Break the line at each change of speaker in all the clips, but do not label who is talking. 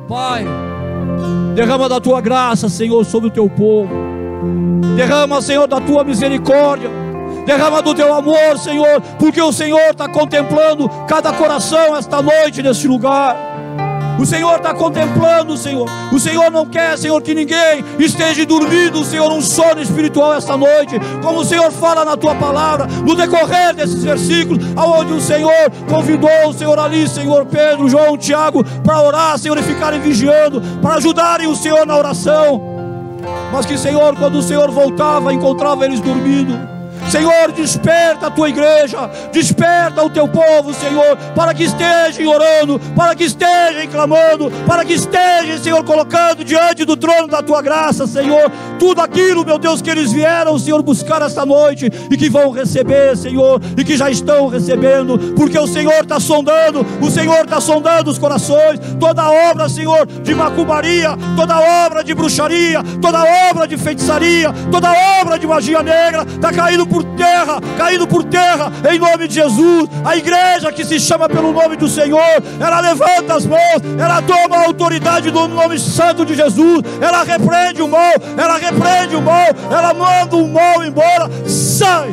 Pai, derrama da tua graça, Senhor, sobre o teu povo. Derrama, Senhor, da tua misericórdia. Derrama do teu amor, Senhor, porque o Senhor está contemplando cada coração esta noite neste lugar. O Senhor está contemplando, Senhor. O Senhor não quer, Senhor, que ninguém esteja dormindo, Senhor, um sono espiritual esta noite. Como o Senhor fala na tua palavra, no decorrer desses versículos, aonde o Senhor convidou, Senhor, ali, Senhor, Pedro, João, Tiago, para orar, Senhor, e ficarem vigiando, para ajudarem o Senhor na oração. Mas que, Senhor, quando o Senhor voltava, encontrava eles dormindo. Senhor, desperta a tua igreja, desperta o teu povo, Senhor, para que estejam orando, para que estejam clamando, para que estejam, Senhor, colocando diante do trono da tua graça, Senhor, tudo aquilo, meu Deus, que eles vieram, Senhor, buscar esta noite e que vão receber, Senhor, e que já estão recebendo, porque o Senhor está sondando, o Senhor está sondando os corações. Toda obra, Senhor, de macumbaria, toda obra de bruxaria, toda obra de feitiçaria, toda obra de magia negra está caindo por terra, em nome de Jesus. A igreja que se chama pelo nome do Senhor, ela levanta as mãos, ela toma a autoridade do nome santo de Jesus, ela repreende o mal, ela manda o mal embora. Sai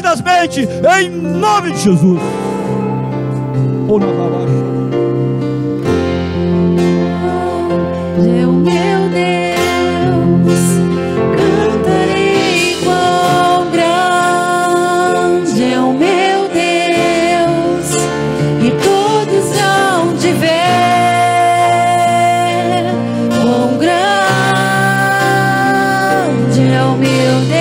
das mentes, em nome de Jesus.
Meu Deus, cantarei quão grande é o meu Deus, e todos hão de ver quão grande é o meu Deus.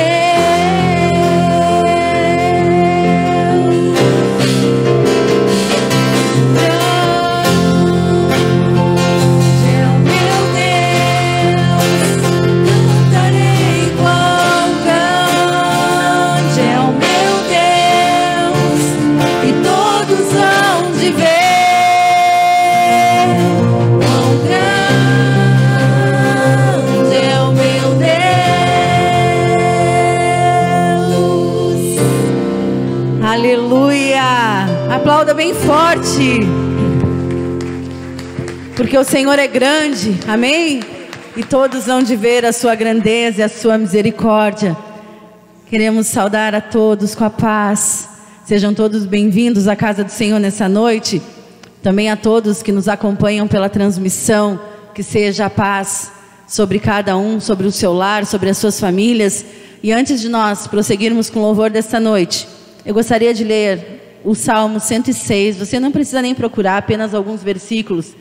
Aplauda bem forte, porque o Senhor é grande, amém? E todos hão de ver a sua grandeza e a sua misericórdia. Queremos saudar a todos com a paz. Sejam todos bem-vindos à casa do Senhor nessa noite. Também a todos que nos acompanham pela transmissão, que seja a paz sobre cada um, sobre o seu lar, sobre as suas famílias. E antes de nós prosseguirmos com o louvor desta noite, eu gostaria de ler o Salmo 106, você não precisa nem procurar, apenas alguns versículos,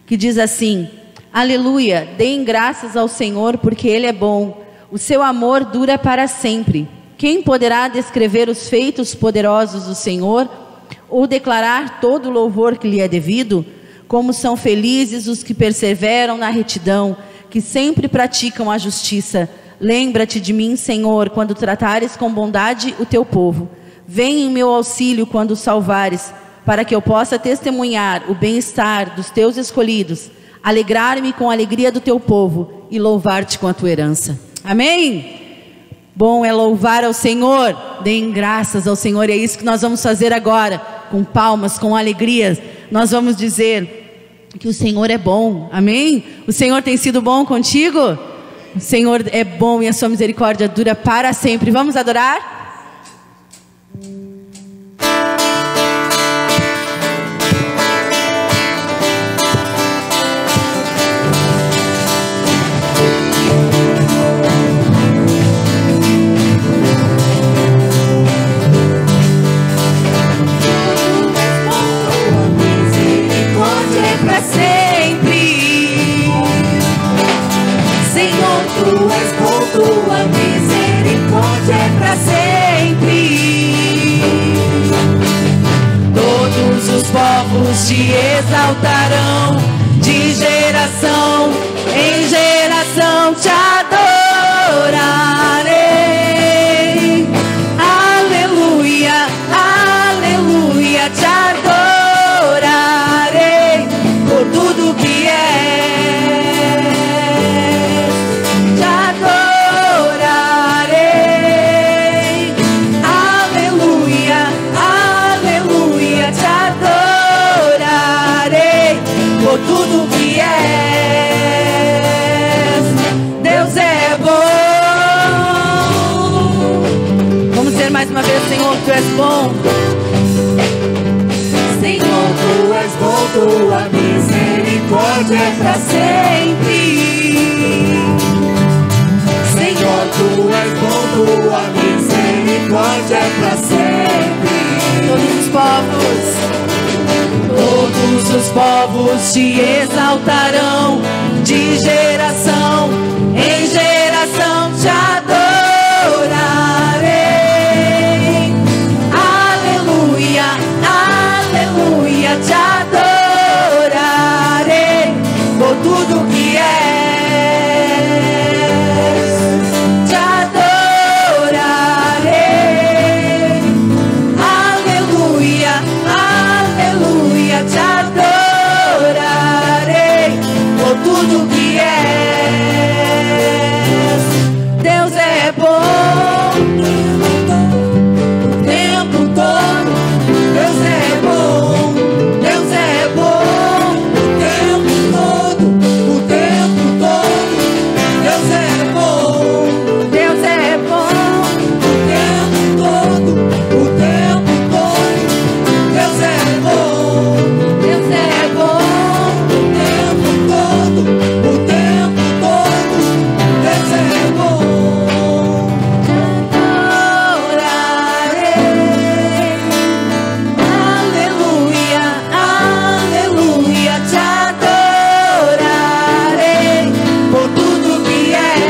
que diz assim: aleluia, deem graças ao Senhor, porque Ele é bom, o seu amor dura para sempre. Quem poderá descrever os feitos poderosos do Senhor, ou declarar todo o louvor que lhe é devido? Como são felizes os que perseveram na retidão, que sempre praticam a justiça. Lembra-te de mim, Senhor, quando tratares com bondade o teu povo. Vem em meu auxílio quando o salvares, para que eu possa testemunhar o bem-estar dos teus escolhidos, alegrar-me com a alegria do teu povo e louvar-te com a tua herança. Amém? Bom é louvar ao Senhor, deem graças ao Senhor, e é isso que nós vamos fazer agora, com palmas, com alegrias. Nós vamos dizer que o Senhor é bom, amém? O Senhor tem sido bom contigo? O Senhor é bom e a sua misericórdia dura para sempre. Vamos adorar?
Tua misericórdia é para sempre. Todos os povos te exaltarão, de geração em geração te adorarei. Aleluia, aleluia, te adorarei por tudo que é. Tudo
Senhor, Tu és bom.
Senhor, Tu és bom, Tua misericórdia é pra sempre. Senhor, Tu és bom, Tua misericórdia é pra sempre. Todos os povos te exaltarão, de geração em geração te adorarei. Aleluia, aleluia, te adorarei por tudo que és. Te adorarei. Aleluia, aleluia, te adorarei por tudo que és. Deus é bom o tempo todo. Deus é bom, Deus é bom o tempo todo, o tempo todo. Deus é bom, Deus é bom o tempo todo, o tempo todo. Deus é bom, Deus é bom o tempo todo, o tempo todo. Deus é bom. Adorarei. Aleluia, aleluia, te adorarei por tudo que és.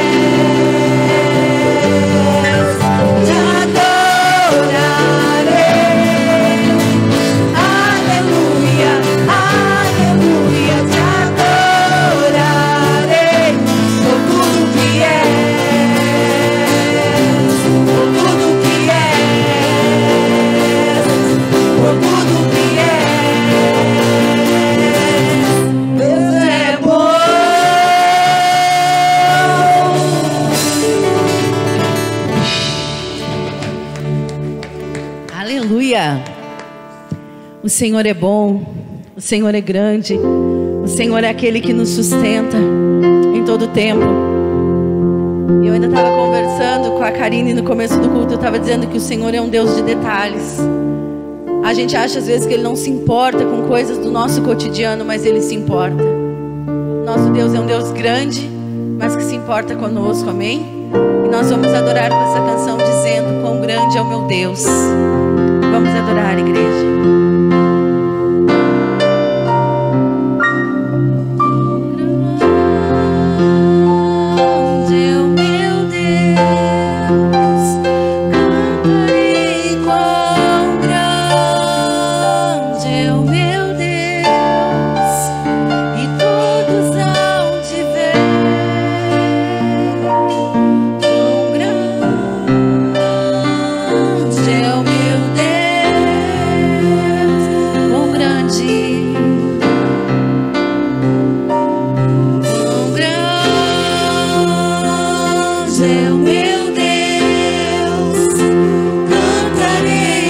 Te adorarei. Aleluia, aleluia, te adorarei por tudo que és. Por tudo que és. Por tudo que és. Deus é bom.
Aleluia. O Senhor é bom, o Senhor é grande, o Senhor é aquele que nos sustenta em todo o tempo. Eu ainda estava conversando com a Karine no começo do culto, eu estava dizendo que o Senhor é um Deus de detalhes. A gente acha às vezes que Ele não se importa com coisas do nosso cotidiano, mas Ele se importa. Nosso Deus é um Deus grande, mas que se importa conosco, amém? E nós vamos adorar com essa canção dizendo: quão grande é o meu Deus. Vamos adorar, igreja. Grande é o meu Deus, cantarei quão grande é o meu Deus, e todos hão de ver quão grande é o meu Deus, quão grande. É o meu Deus, cantarei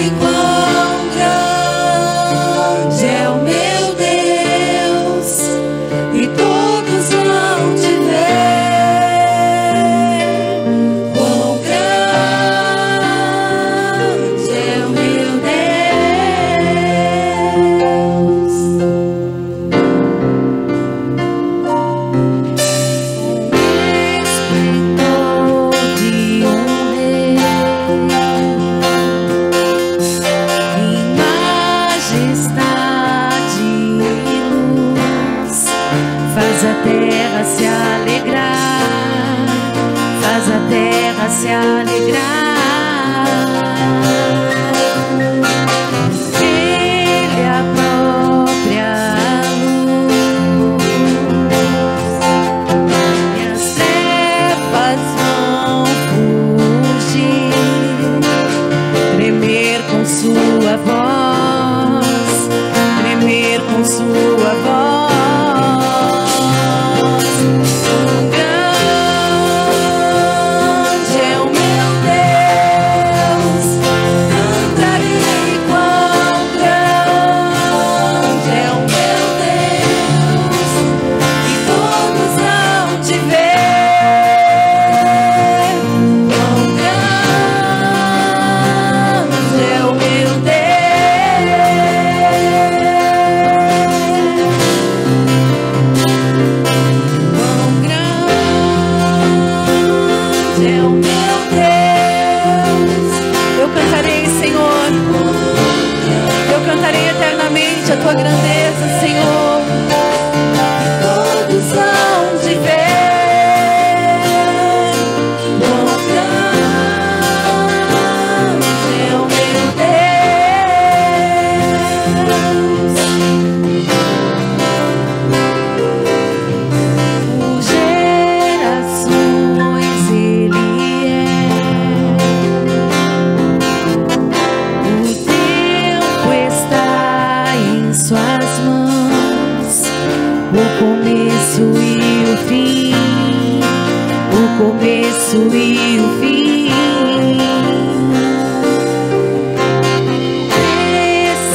começo e o fim.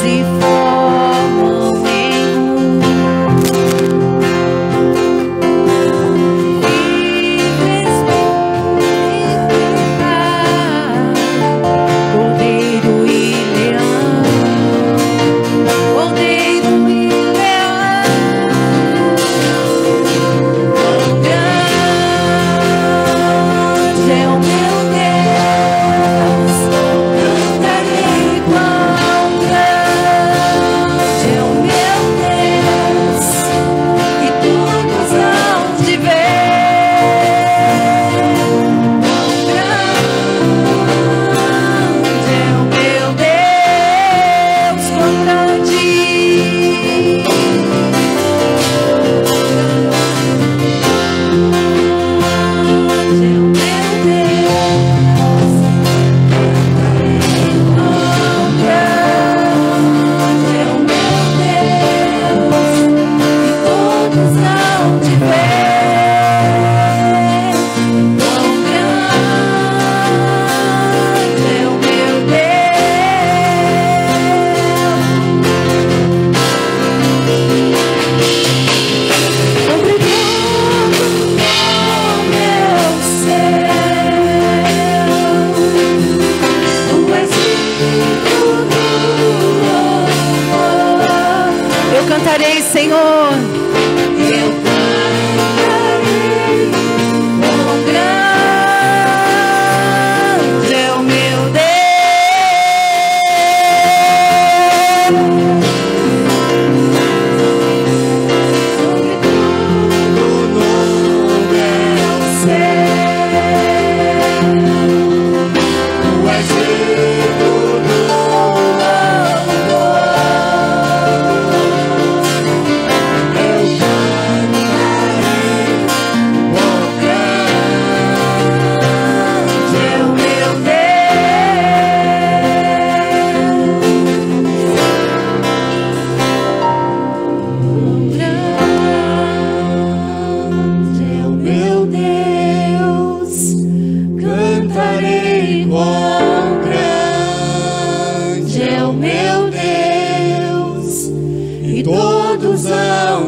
Se formam em um. Vives Cordeiro e leão, Cordeiro e leão, quão grande é o meu Deus, cantarei quão grande é o meu Deus, e todos hão de ver quão grande é o meu Deus, quão grande é o meu Deus, quão grande é o meu Deus, e todos hão de ver quão grande é o meu Deus. Obrigado, meu céu, tu és digno do louvor. Eu cantarei, Senhor, eu cantarei, quão grande é o meu Deus.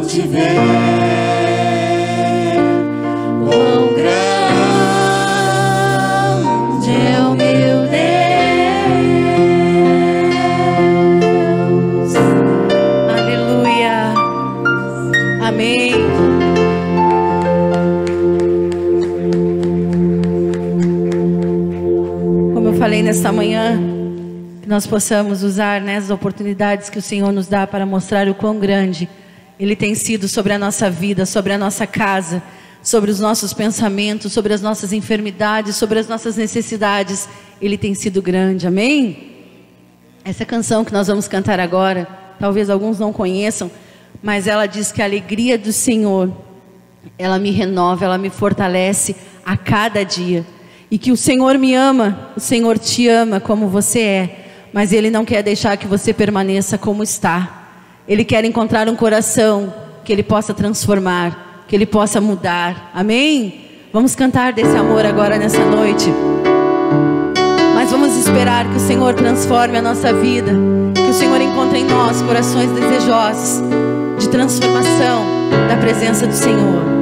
Te ver quão grande é o meu Deus. Aleluia. Amém. Como eu falei nesta manhã, que nós possamos usar, né, as oportunidades que o Senhor nos dá para mostrar o quão grande Ele tem sido sobre a nossa vida, sobre a nossa casa, sobre os nossos pensamentos, sobre as nossas enfermidades, sobre as nossas necessidades. Ele tem sido grande, amém? Essa canção que nós vamos cantar agora, talvez alguns não conheçam, mas ela diz que a alegria do Senhor, ela me renova, ela me fortalece a cada dia. E que o Senhor me ama, o Senhor te ama como você é, mas Ele não quer deixar que você permaneça como está. Ele quer encontrar um coração que Ele possa transformar, que Ele possa mudar, amém? Vamos cantar desse amor agora nessa noite. Mas vamos esperar que o Senhor transforme a nossa vida, que o Senhor encontre em nós corações desejosos de transformação da presença do Senhor.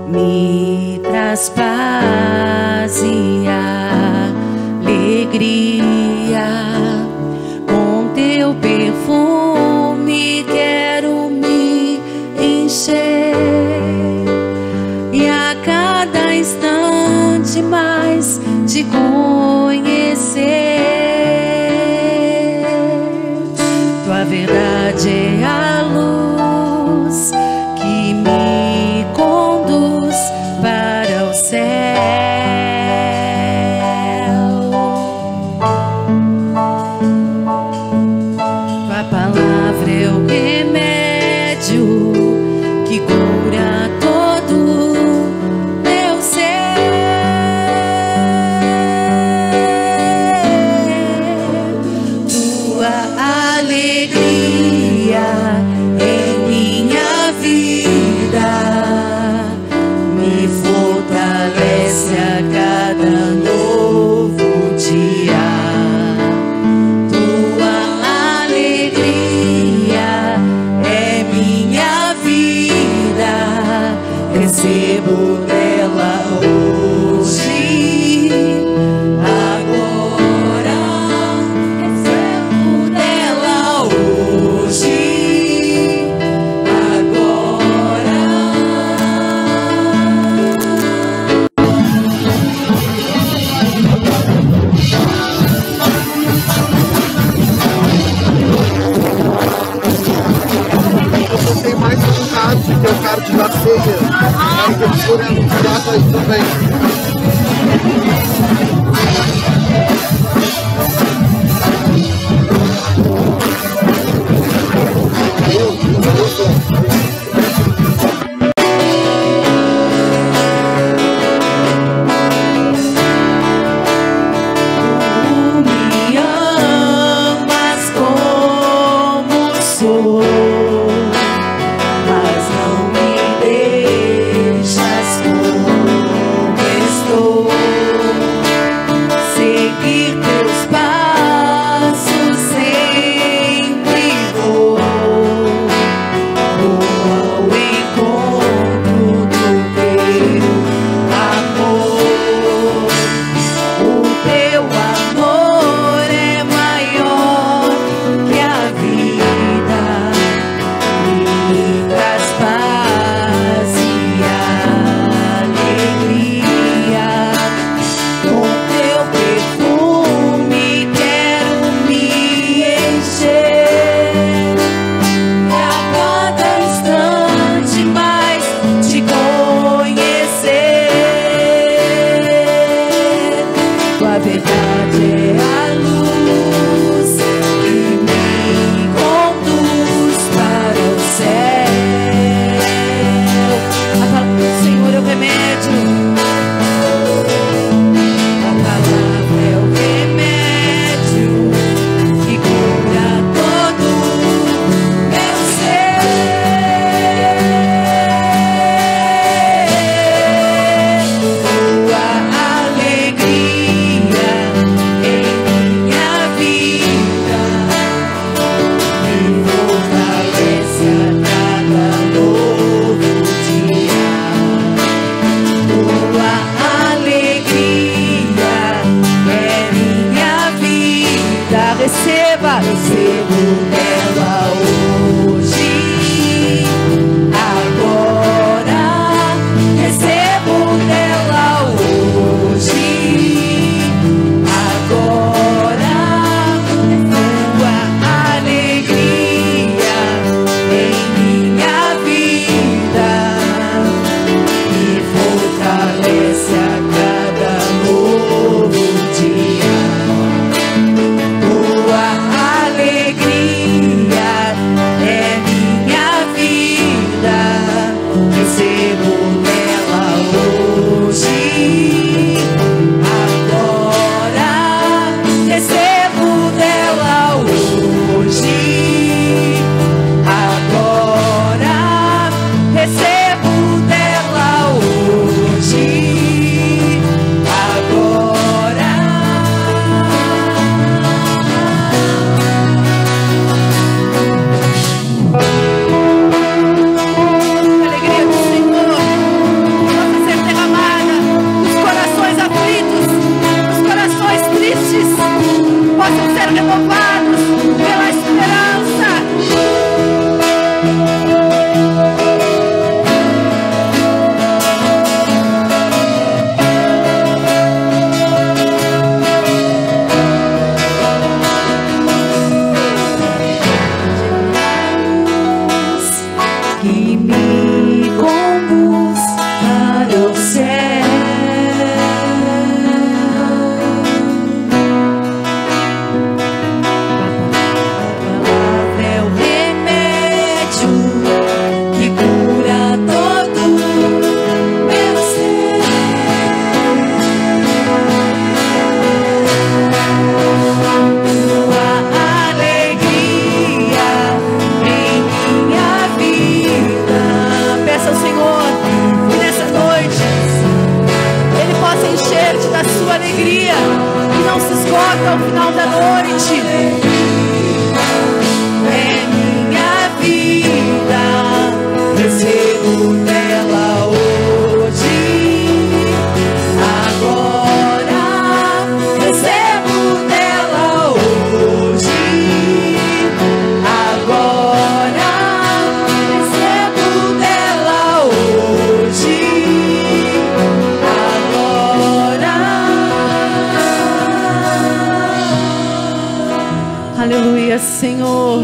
me traz paz e alegria.
verdade é a luz que me conduz para o céu. Tua palavra é o remédio que cura todo meu ser. Tua alegria em minha vida me fortalece a cada novo dia. Tua alegria é minha vida, recebo dela hoje. Agora recebo dela hoje. Agora
Tem mais um card, que é o card da ceia. Aí que eu estou anunciado aí também.
tu me amas como sou, mas não me deixas como estou. Seguir teus passos sempre vou, ao encontro do teu amor. O teu amor é maior que a vida, me traz paz e alegria. Com teu perfume quero me encher, e a cada instante mais te conhecer. Tua verdade é a luz que me conduz para o céu. A palavra do Senhor é o remédio. A palavra é o remédio que cura todo meu ser. Tua alegria em minha vida me fortalece a cada novo dia. Tua alegria é minha vida, recebo dela hoje. Agora recebo dela hoje. Agora tua alegria em minha vida me fortalece a cada novo dia. Tua alegria é minha vida, recebo dela hoje. Agora recebo dela hoje. Agora recebo dela hoje. Agora alegria do Senhor. que me conduz para o céu. Alegria que não se esgota ao final da noite. É minha vida, recebo dela hoje. Agora recebo dela hoje. Agora recebo dela hoje. Aleluia, Senhor.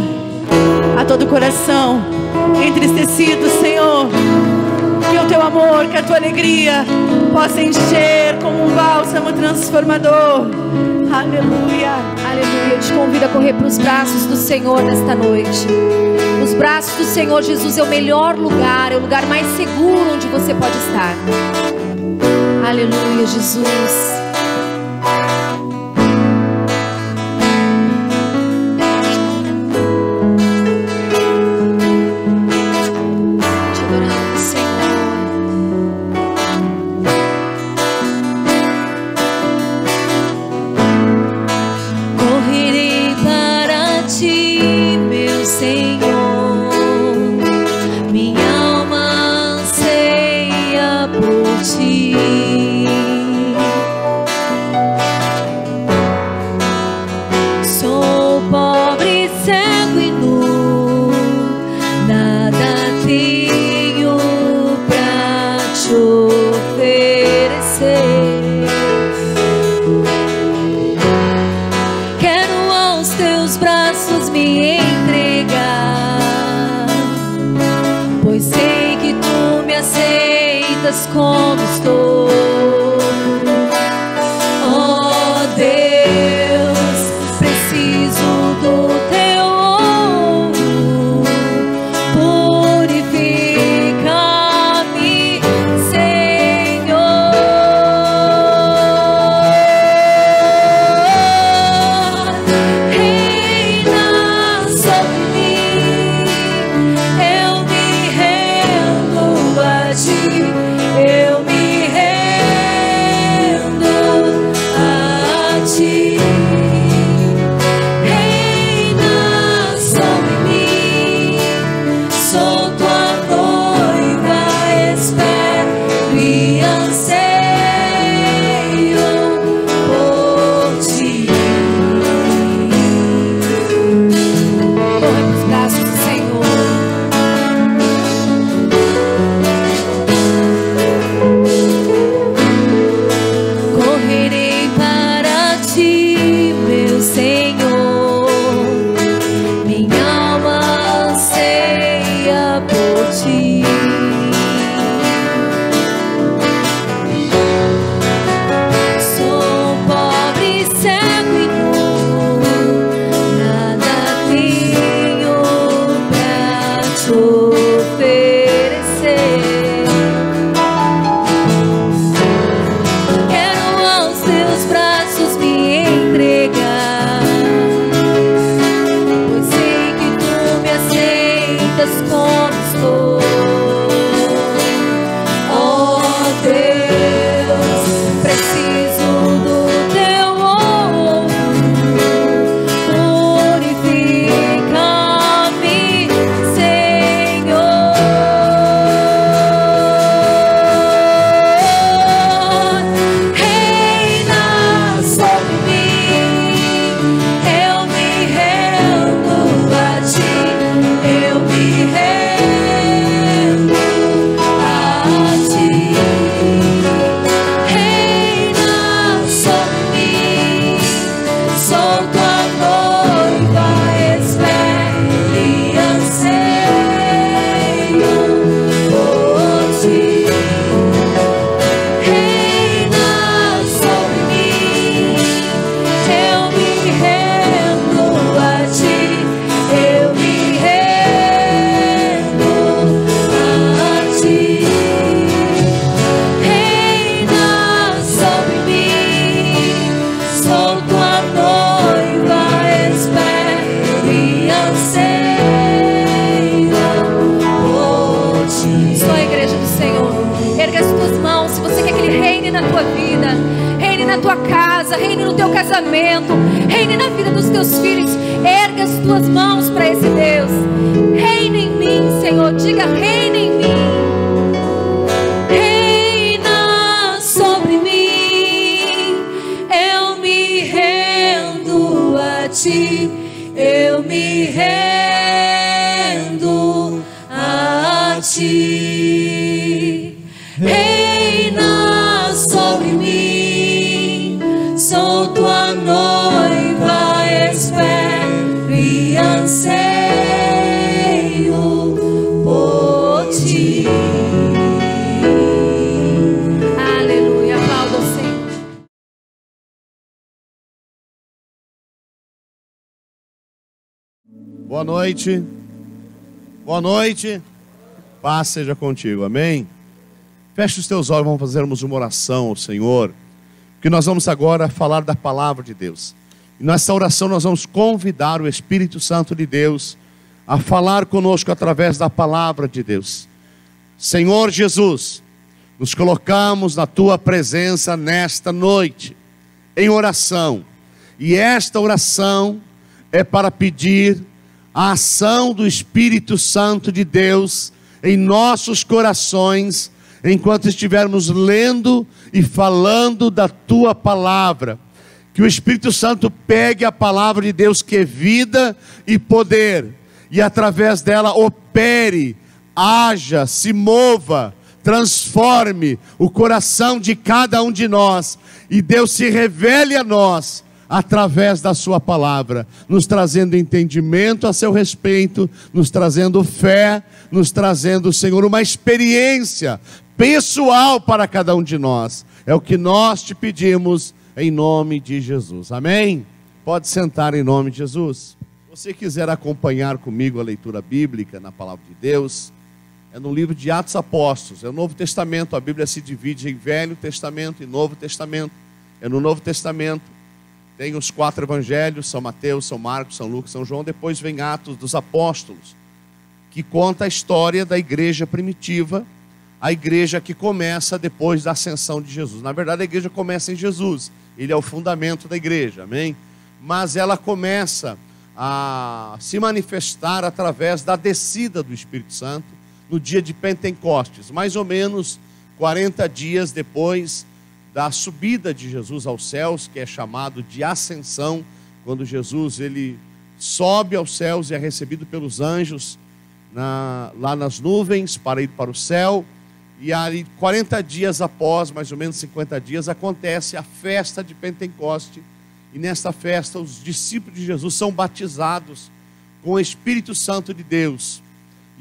A todo coração entristecido, Senhor, que o teu amor, que a tua alegria possa encher como um bálsamo transformador. Aleluia.
Aleluia. Eu te convido a correr para os braços do Senhor nesta noite. Os braços do Senhor Jesus é o melhor lugar, é o lugar mais seguro onde você pode estar. Aleluia, Jesus. Como estou, oh Deus, preciso do teu ouro, purifica-me, Senhor. Reina sobre mim, eu me rendo a ti. Eu me rendo a ti, reina sobre mim, sou tua noiva, espero e anseio por ti. Corre pros braços do Senhor.
Eu me rendo
na tua vida, reine na tua casa, reine no teu casamento, reine na vida dos teus filhos. Erga as tuas mãos para esse Deus. Reine em mim, Senhor, diga: reine em mim. Reina sobre mim, eu me rendo a ti, eu me rendo a ti. Reina sobre mim, sou tua noiva, espero e anseio por ti. Aleluia, aplauda o Senhor.
Boa noite. Boa noite. Paz seja contigo, amém? Feche os teus olhos, vamos fazermos uma oração ao Senhor, que nós vamos agora falar da palavra de Deus. E nessa oração nós vamos convidar o Espírito Santo de Deus a falar conosco através da palavra de Deus. Senhor Jesus, nos colocamos na tua presença nesta noite, em oração. E esta oração é para pedir a ação do Espírito Santo de Deus em nossos corações, enquanto estivermos lendo e falando da tua palavra. Que o Espírito Santo pegue a palavra de Deus, que é vida e poder, e através dela opere, haja, se mova, transforme o coração de cada um de nós, e Deus se revele a nós através da sua palavra, nos trazendo entendimento a seu respeito, nos trazendo fé, nos trazendo, Senhor, uma experiência pessoal para cada um de nós. É o que nós te pedimos em nome de Jesus, amém? Pode sentar em nome de Jesus. Se você quiser acompanhar comigo a leitura bíblica na palavra de Deus, é no livro de Atos Apóstolos, é o Novo Testamento. A Bíblia se divide em Velho Testamento e Novo Testamento. É no Novo Testamento, tem os 4 evangelhos, São Mateus, São Marcos, São Lucas, São João. Depois vem Atos dos Apóstolos, que conta a história da igreja primitiva, a igreja que começa depois da ascensão de Jesus. Na verdade, a igreja começa em Jesus, ele é o fundamento da igreja, amém? Mas ela começa a se manifestar através da descida do Espírito Santo no dia de Pentecostes, mais ou menos 40 dias depois da subida de Jesus aos céus, que é chamado de ascensão, quando Jesus ele sobe aos céus e é recebido pelos anjos lá nas nuvens para ir para o céu. E aí 40 dias após, mais ou menos 50 dias, acontece a festa de Pentecoste. E nesta festa os discípulos de Jesus são batizados com o Espírito Santo de Deus.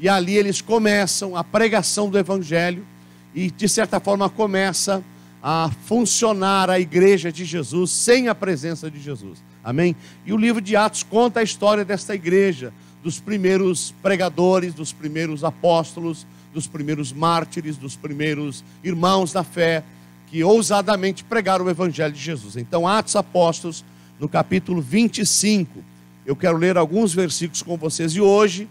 E ali eles começam a pregação do Evangelho e de certa forma começa a funcionar a igreja de Jesus sem a presença de Jesus, amém? E o livro de Atos conta a história desta igreja, dos primeiros pregadores, dos primeiros apóstolos, dos primeiros mártires, dos primeiros irmãos da fé, que ousadamente pregaram o Evangelho de Jesus. Então, Atos Apóstolos, no capítulo 25, eu quero ler alguns versículos com vocês, e hoje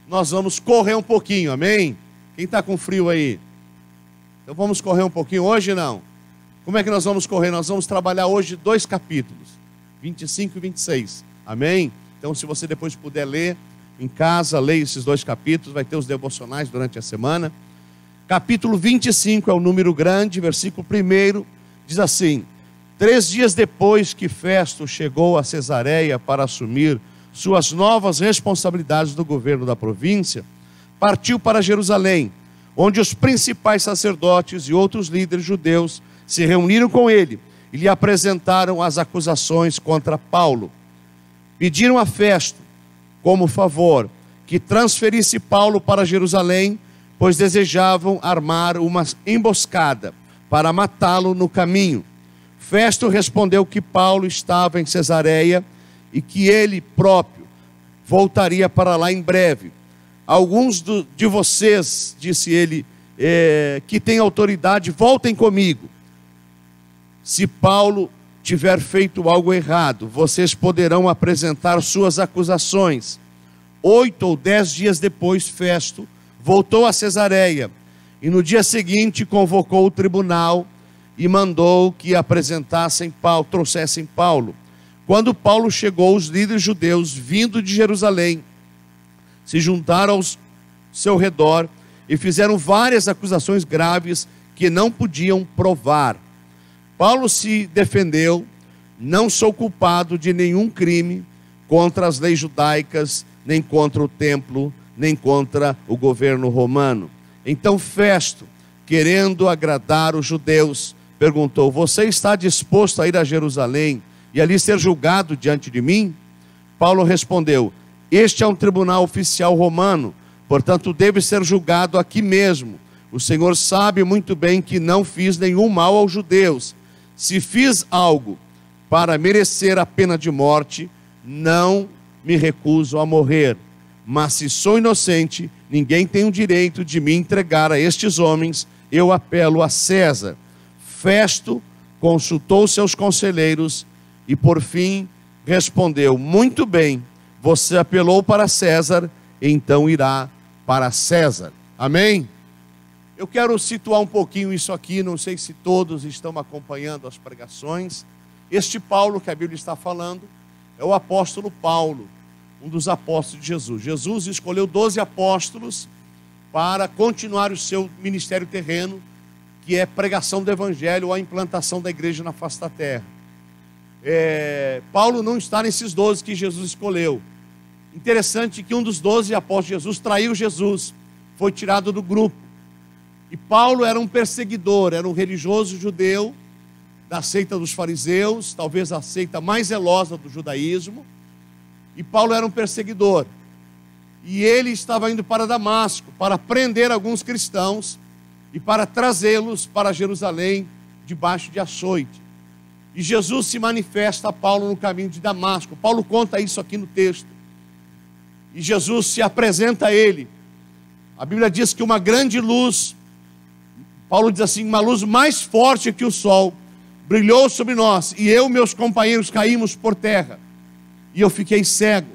nós vamos correr um pouquinho, amém? Quem está com frio aí? Então vamos correr um pouquinho hoje, não? Como é que nós vamos correr? Nós vamos trabalhar hoje 2 capítulos, 25 e 26, amém? Então, se você depois puder ler em casa, leia esses 2 capítulos, vai ter os devocionais durante a semana. Capítulo 25 é o número grande, versículo 1, diz assim: 3 dias depois que Festo chegou a Cesareia para assumir suas novas responsabilidades do governo da província, partiu para Jerusalém, onde os principais sacerdotes e outros líderes judeus se reuniram com ele e lhe apresentaram as acusações contra Paulo. Pediram a Festo, como favor, que transferisse Paulo para Jerusalém, pois desejavam armar uma emboscada para matá-lo no caminho. Festo respondeu que Paulo estava em Cesareia e que ele próprio voltaria para lá em breve. Alguns de vocês, disse ele, que têm autoridade, voltem comigo. Se Paulo tiver feito algo errado, vocês poderão apresentar suas acusações. 8 ou 10 dias depois, Festo voltou a Cesareia e no dia seguinte convocou o tribunal e mandou que trouxessem Paulo. Quando Paulo chegou, os líderes judeus, vindo de Jerusalém, se juntaram ao seu redor e fizeram várias acusações graves que não podiam provar. Paulo se defendeu: não sou culpado de nenhum crime contra as leis judaicas, nem contra o templo, nem contra o governo romano. Então Festo, querendo agradar os judeus, perguntou: você está disposto a ir a Jerusalém e ali ser julgado diante de mim? Paulo respondeu: este é um tribunal oficial romano, portanto deve ser julgado aqui mesmo. O Senhor sabe muito bem que não fiz nenhum mal aos judeus. Se fiz algo para merecer a pena de morte, não me recuso a morrer. Mas se sou inocente, ninguém tem o direito de me entregar a estes homens. Eu apelo a César. Festo consultou seus conselheiros e por fim respondeu: muito bem, você apelou para César, então irá para César. Amém? Eu quero situar um pouquinho isso aqui, não sei se todos estão acompanhando as pregações. Este Paulo que a Bíblia está falando é o apóstolo Paulo, um dos apóstolos de Jesus. Jesus escolheu 12 apóstolos para continuar o seu ministério terreno, que é pregação do evangelho ou a implantação da igreja na face da terra. Paulo não está nesses 12 que Jesus escolheu. Interessante que um dos 12 apóstolos de Jesus traiu Jesus, foi tirado do grupo. E Paulo era um perseguidor, era um religioso judeu da seita dos fariseus, talvez a seita mais zelosa do judaísmo. E Paulo era um perseguidor. E ele estava indo para Damasco para prender alguns cristãos e para trazê-los para Jerusalém debaixo de açoite. E Jesus se manifesta a Paulo no caminho de Damasco. Paulo conta isso aqui no texto. E Jesus se apresenta a ele. A Bíblia diz que uma grande luz, Paulo diz assim, uma luz mais forte que o sol, brilhou sobre nós, e eu e meus companheiros caímos por terra, e eu fiquei cego.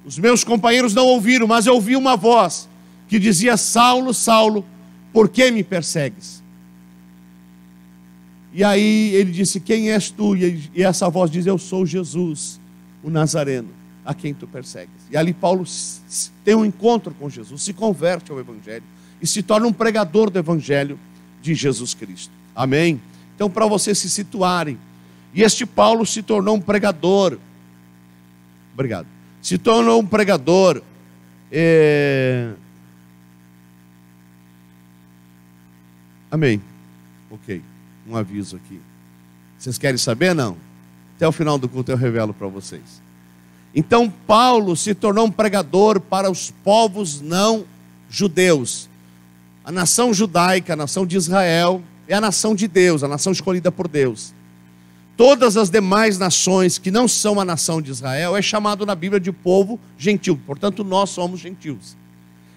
Os meus companheiros não ouviram, mas eu ouvi uma voz que dizia: Saulo, Saulo, por que me persegues? E aí ele disse: quem és tu? E essa voz diz: eu sou Jesus, o Nazareno, a quem tu persegues. E ali Paulo tem um encontro com Jesus, se converte ao evangelho e se torna um pregador do evangelho de Jesus Cristo. Amém? Então, para vocês se situarem, e este Paulo se tornou um pregador. Obrigado. Se tornou um pregador. Amém. Ok. Um aviso aqui. Vocês querem saber? Não? Até o final do culto eu revelo para vocês. Então, Paulo se tornou um pregador para os povos não judeus. A nação judaica, a nação de Israel, é a nação de Deus, a nação escolhida por Deus. Todas as demais nações que não são a nação de Israel é chamado na Bíblia de povo gentil. Portanto, nós somos gentios.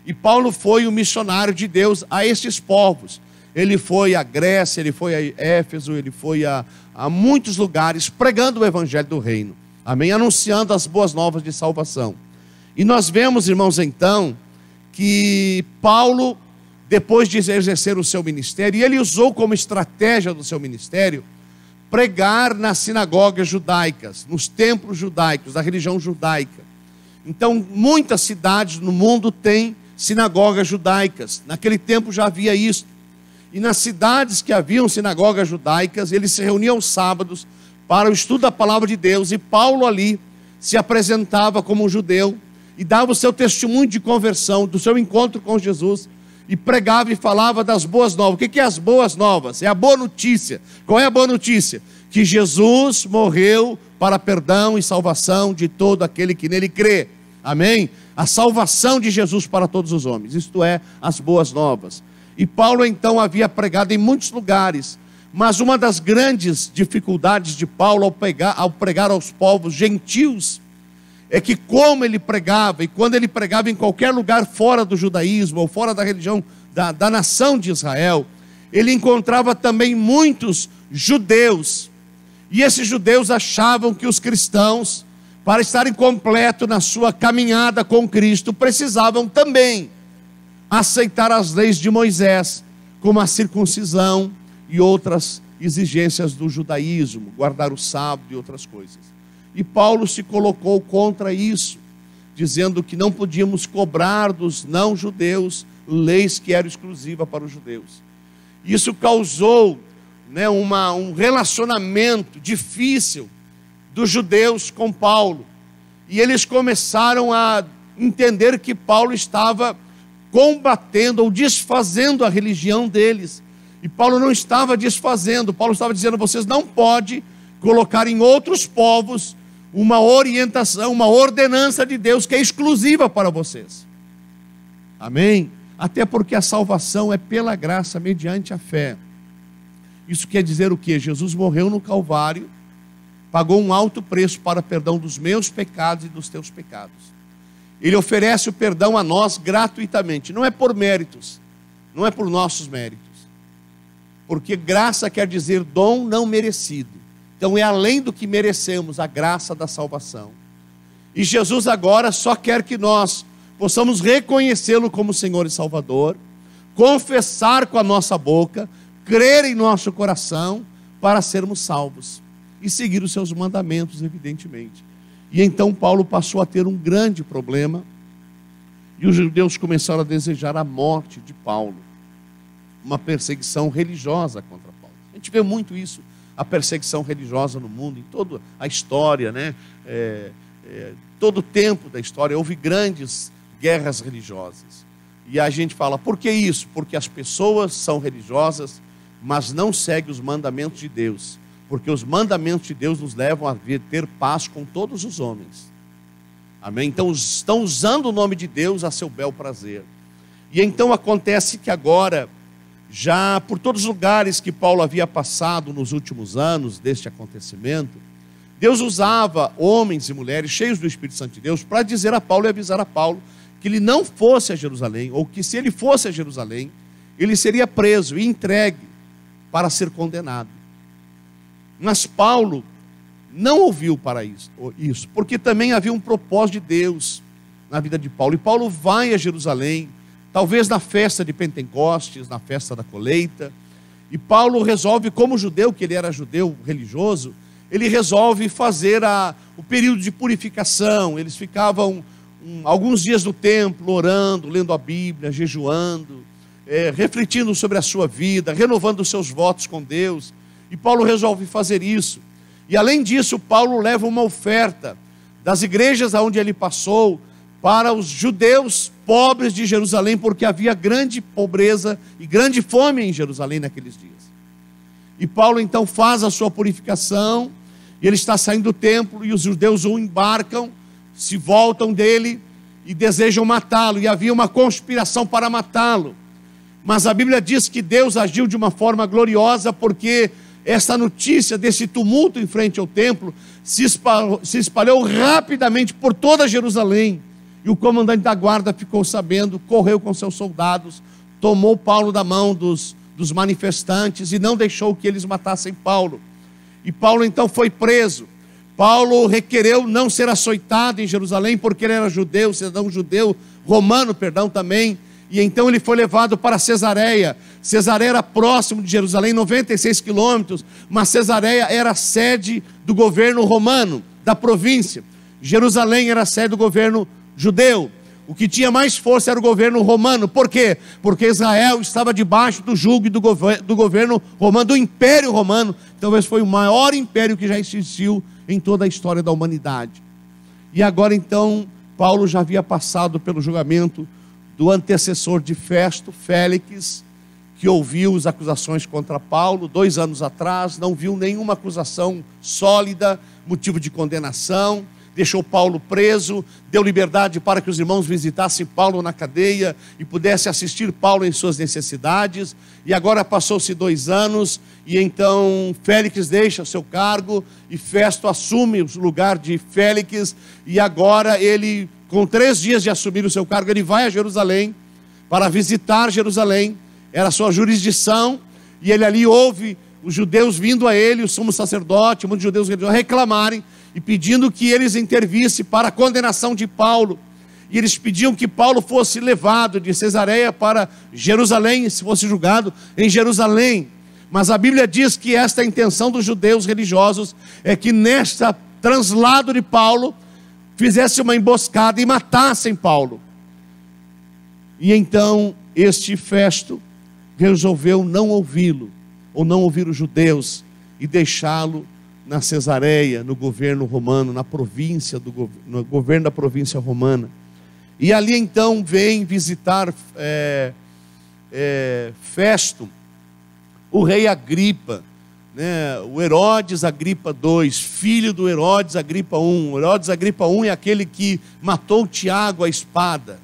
E Paulo foi o missionário de Deus a estes povos. Ele foi à Grécia, ele foi a Éfeso, ele foi a muitos lugares pregando o evangelho do reino. Amém? Anunciando as boas novas de salvação. E nós vemos, irmãos, então, que Paulo, depois de exercer o seu ministério, e ele usou como estratégia do seu ministério pregar nas sinagogas judaicas, nos templos judaicos, da religião judaica. Então, muitas cidades no mundo têm sinagogas judaicas. Naquele tempo já havia isso. E nas cidades que haviam sinagogas judaicas, eles se reuniam aos sábados para o estudo da palavra de Deus. E Paulo ali se apresentava como um judeu e dava o seu testemunho de conversão, do seu encontro com Jesus. E pregava e falava das boas novas. O que é as boas novas? É a boa notícia. Qual é a boa notícia? Que Jesus morreu para perdão e salvação de todo aquele que nele crê. Amém? A salvação de Jesus para todos os homens. Isto é, as boas novas. E Paulo então havia pregado em muitos lugares. Mas uma das grandes dificuldades de Paulo ao pregar aos povos gentios é que, como ele pregava, e quando ele pregava em qualquer lugar fora do judaísmo, ou fora da religião da nação de Israel, ele encontrava também muitos judeus, e esses judeus achavam que os cristãos, para estarem completos na sua caminhada com Cristo, precisavam também aceitar as leis de Moisés, como a circuncisão e outras exigências do judaísmo, guardar o sábado e outras coisas. E Paulo se colocou contra isso, dizendo que não podíamos cobrar dos não-judeus leis que eram exclusivas para os judeus. Isso causou, né, um relacionamento difícil dos judeus com Paulo. E eles começaram a entender que Paulo estava combatendo ou desfazendo a religião deles. E Paulo não estava desfazendo, Paulo estava dizendo: vocês não podem colocar em outros povos uma orientação, uma ordenança de Deus que é exclusiva para vocês. Amém? Até porque a salvação é pela graça, mediante a fé. Isso quer dizer o quê? Jesus morreu no Calvário, pagou um alto preço para o perdão dos meus pecados e dos teus pecados. Ele oferece o perdão a nós gratuitamente, não é por méritos, não é por nossos méritos, porque graça quer dizer dom não merecido. Então é além do que merecemos, a graça da salvação. E Jesus agora só quer que nós possamos reconhecê-lo como Senhor e Salvador, confessar com a nossa boca, crer em nosso coração para sermos salvos e seguir os seus mandamentos, evidentemente. E então Paulo passou a ter um grande problema, e os judeus começaram a desejar a morte de Paulo, uma perseguição religiosa contra Paulo. A gente vê muito isso, a perseguição religiosa no mundo, em toda a história, né? Todo o tempo da história houve grandes guerras religiosas. E a gente fala: por que isso? Porque as pessoas são religiosas, mas não seguem os mandamentos de Deus. Porque os mandamentos de Deus nos levam a ter paz com todos os homens. Amém? Então estão usando o nome de Deus a seu bel prazer. E então acontece que agora, já por todos os lugares que Paulo havia passado nos últimos anos deste acontecimento, Deus usava homens e mulheres cheios do Espírito Santo de Deus para dizer a Paulo e avisar a Paulo que ele não fosse a Jerusalém, ou que se ele fosse a Jerusalém, ele seria preso e entregue para ser condenado. Mas Paulo não ouviu para isso, porque também havia um propósito de Deus na vida de Paulo. E Paulo vai a Jerusalém, talvez na festa de Pentecostes, na festa da colheita, e Paulo resolve, como judeu, que ele era judeu religioso, ele resolve fazer o período de purificação. Eles ficavam alguns dias no templo, orando, lendo a Bíblia, jejuando, refletindo sobre a sua vida, renovando os seus votos com Deus. E Paulo resolve fazer isso. E além disso, Paulo leva uma oferta das igrejas aonde ele passou para os judeus pobres de Jerusalém, porque havia grande pobreza e grande fome em Jerusalém naqueles dias. E Paulo então faz a sua purificação, e ele está saindo do templo, e os judeus o embarcam, se voltam dele e desejam matá-lo, e havia uma conspiração para matá-lo. Mas a Bíblia diz que Deus agiu de uma forma gloriosa, porque essa notícia desse tumulto em frente ao templo se espalhou rapidamente por toda Jerusalém. E o comandante da guarda ficou sabendo, correu com seus soldados, tomou Paulo da mão dos manifestantes e não deixou que eles matassem Paulo. E Paulo então foi preso. Paulo requereu não ser açoitado em Jerusalém, porque ele era judeu, cidadão judeu, romano, também. E então ele foi levado para Cesareia. Cesareia era próximo de Jerusalém, 96 quilômetros, mas Cesareia era a sede do governo romano, da província. Jerusalém era a sede do governo judeu. O que tinha mais força era o governo romano. Por quê? Porque Israel estava debaixo do jugo do governo romano, do Império Romano. Talvez foi o maior império que já existiu em toda a história da humanidade. E agora então, Paulo já havia passado pelo julgamento do antecessor de Festo, Félix, que ouviu as acusações contra Paulo 2 anos atrás, não viu nenhuma acusação sólida, motivo de condenação, deixou Paulo preso, deu liberdade para que os irmãos visitassem Paulo na cadeia e pudessem assistir Paulo em suas necessidades. E agora passou-se 2 anos, e então Félix deixa o seu cargo, e Festo assume o lugar de Félix, e agora ele, com 3 dias de assumir o seu cargo, ele vai a Jerusalém, para visitar Jerusalém, era a sua jurisdição, e ele ali ouve os judeus vindo a ele, o sumo sacerdote, muitos judeus reclamarem, e pedindo que eles intervissem para a condenação de Paulo. E eles pediam que Paulo fosse levado de Cesareia para Jerusalém, se fosse julgado em Jerusalém. Mas a Bíblia diz que esta é a intenção dos judeus religiosos, é que nesta translado de Paulo, fizesse uma emboscada e matassem Paulo. E então este Festo resolveu não ouvi-lo, ou não ouvir os judeus, e deixá-lo na Cesareia, no governo romano, no governo da província romana. E ali então vem visitar Festo, o rei Agripa, né? O Herodes Agripa II, filho do Herodes Agripa I. O Herodes Agripa I é aquele que matou Tiago à espada.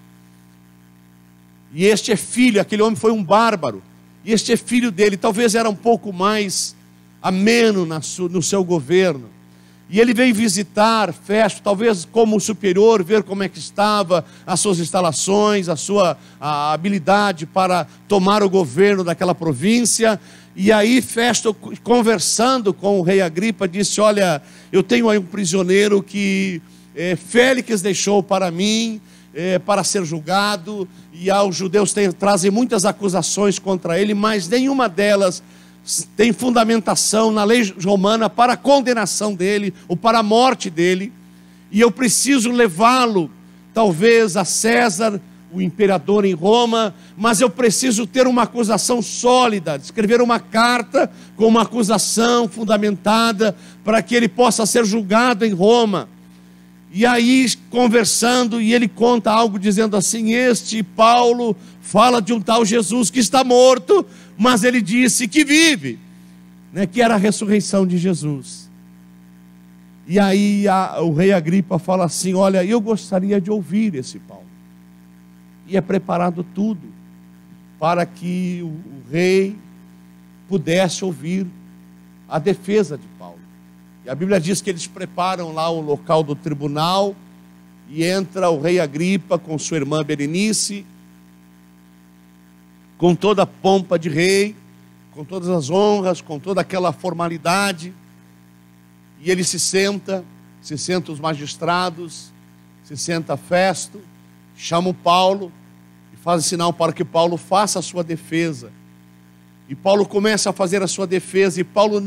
E este é filho, aquele homem foi um bárbaro. E este é filho dele, talvez era um pouco mais ameno no seu governo. E ele veio visitar Festo, talvez como superior, ver como é que estava as suas instalações, a habilidade para tomar o governo daquela província. E aí Festo, conversando com o rei Agripa, disse: olha, eu tenho aí um prisioneiro que Félix deixou para mim, para ser julgado, e os judeus trazem muitas acusações contra ele, mas nenhuma delas tem fundamentação na lei romana para a condenação dele, ou para a morte dele, e eu preciso levá-lo, talvez a César, o imperador em Roma, mas eu preciso ter uma acusação sólida, escrever uma carta com uma acusação fundamentada, para que ele possa ser julgado em Roma. E aí, conversando, e ele conta algo dizendo assim: este Paulo fala de um tal Jesus que está morto, mas ele disse que vive, né, que era a ressurreição de Jesus. E aí o rei Agripa fala assim: olha, eu gostaria de ouvir esse Paulo. E é preparado tudo para que o rei pudesse ouvir a defesa de Paulo. E a Bíblia diz que eles preparam lá o local do tribunal, e entra o rei Agripa com sua irmã Berenice, com toda a pompa de rei, com todas as honras, com toda aquela formalidade. E ele se sentam os magistrados, se senta Festo, chama o Paulo e faz sinal para que Paulo faça a sua defesa. E Paulo começa a fazer a sua defesa, e Paulo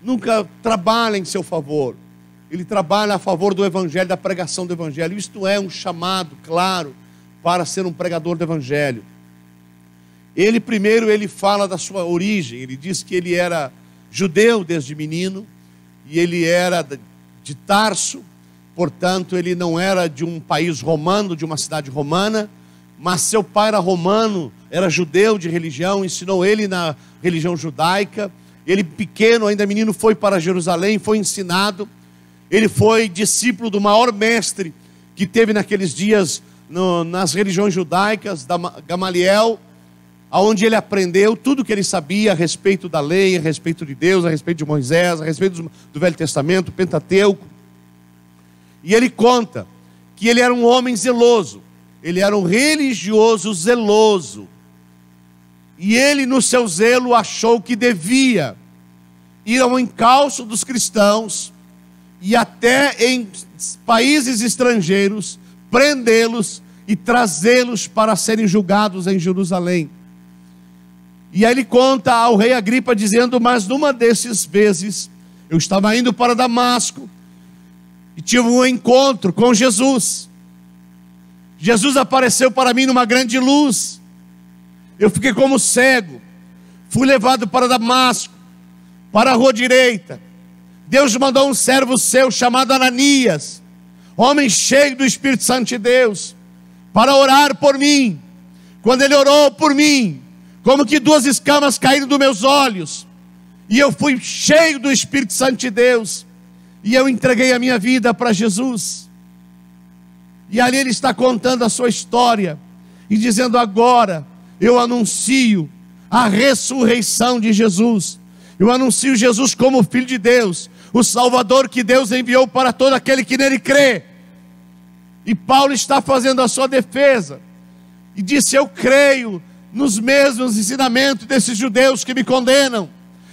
nunca trabalha em seu favor. Ele trabalha a favor do Evangelho, da pregação do Evangelho. Isto é um chamado claro para ser um pregador do Evangelho. Ele fala da sua origem. Ele diz que ele era judeu desde menino, e ele era de Tarso, portanto ele não era de um país romano, de uma cidade romana, mas seu pai era romano, era judeu de religião, ensinou ele na religião judaica. Ele pequeno, ainda menino, foi para Jerusalém, foi ensinado. Ele foi discípulo do maior mestre que teve naqueles dias nas religiões judaicas, Gamaliel, onde ele aprendeu tudo o que ele sabia a respeito da lei, a respeito de Deus, a respeito de Moisés, a respeito do Velho Testamento, Pentateuco. E ele conta que ele era um homem zeloso, ele era um religioso zeloso. E ele, no seu zelo, achou que devia ir ao encalço dos cristãos e até em países estrangeiros prendê-los e trazê-los para serem julgados em Jerusalém. E aí ele conta ao rei Agripa dizendo: mas numa dessas vezes eu estava indo para Damasco e tive um encontro com Jesus. Jesus apareceu para mim numa grande luz. Eu fiquei como cego, fui levado para Damasco, para a rua direita. Deus mandou um servo seu chamado Ananias, homem cheio do Espírito Santo de Deus, para orar por mim. Quando ele orou por mim, como que 2 escamas caíram dos meus olhos, e eu fui cheio do Espírito Santo de Deus, e eu entreguei a minha vida para Jesus. E ali ele está contando a sua história, e dizendo: agora eu anuncio a ressurreição de Jesus. Eu anuncio Jesus como Filho de Deus, o Salvador que Deus enviou para todo aquele que nele crê. E Paulo está fazendo a sua defesa, e disse: eu creio nos mesmos ensinamentos desses judeus que me condenam.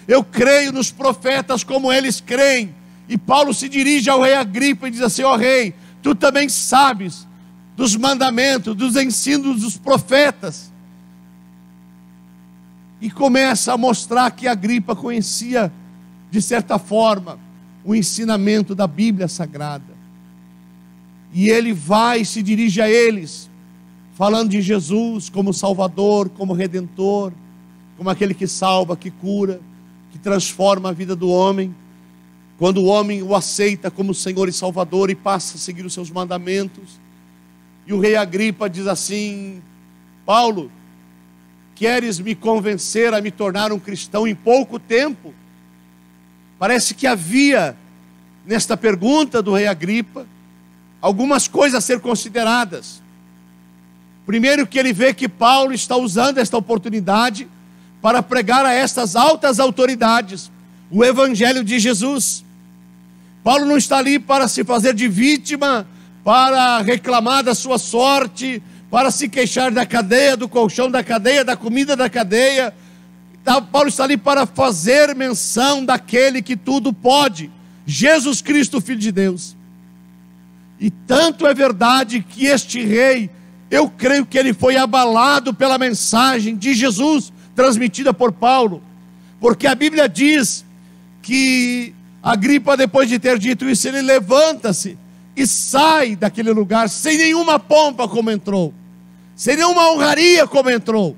Eu creio nos profetas como eles creem. E Paulo se dirige ao rei Agripa e diz assim: ó rei, tu também sabes dos mandamentos, dos ensinos dos profetas. e começa a mostrar que Agripa conhecia, de certa forma, o ensinamento da Bíblia Sagrada. E ele vai e se dirige a eles, falando de Jesus como Salvador, como Redentor, como aquele que salva, que cura, que transforma a vida do homem. Quando o homem o aceita como Senhor e Salvador e passa a seguir os seus mandamentos. E o rei Agripa diz assim: Paulo, queres me convencer a me tornar um cristão em pouco tempo? Parece que havia, nesta pergunta do rei Agripa, algumas coisas a ser consideradas. Primeiro, que ele vê que Paulo está usando esta oportunidade para pregar a estas altas autoridades o Evangelho de Jesus. Paulo não está ali para se fazer de vítima, para reclamar da sua sorte, para se queixar da cadeia, do colchão da cadeia, da comida da cadeia. Paulo está ali para fazer menção daquele que tudo pode, Jesus Cristo, Filho de Deus. E tanto é verdade que este rei, eu creio que ele foi abalado pela mensagem de Jesus transmitida por Paulo, porque a Bíblia diz que Agripa, depois de ter dito isso, ele levanta-se e sai daquele lugar sem nenhuma pompa como entrou, sem nenhuma honraria como entrou,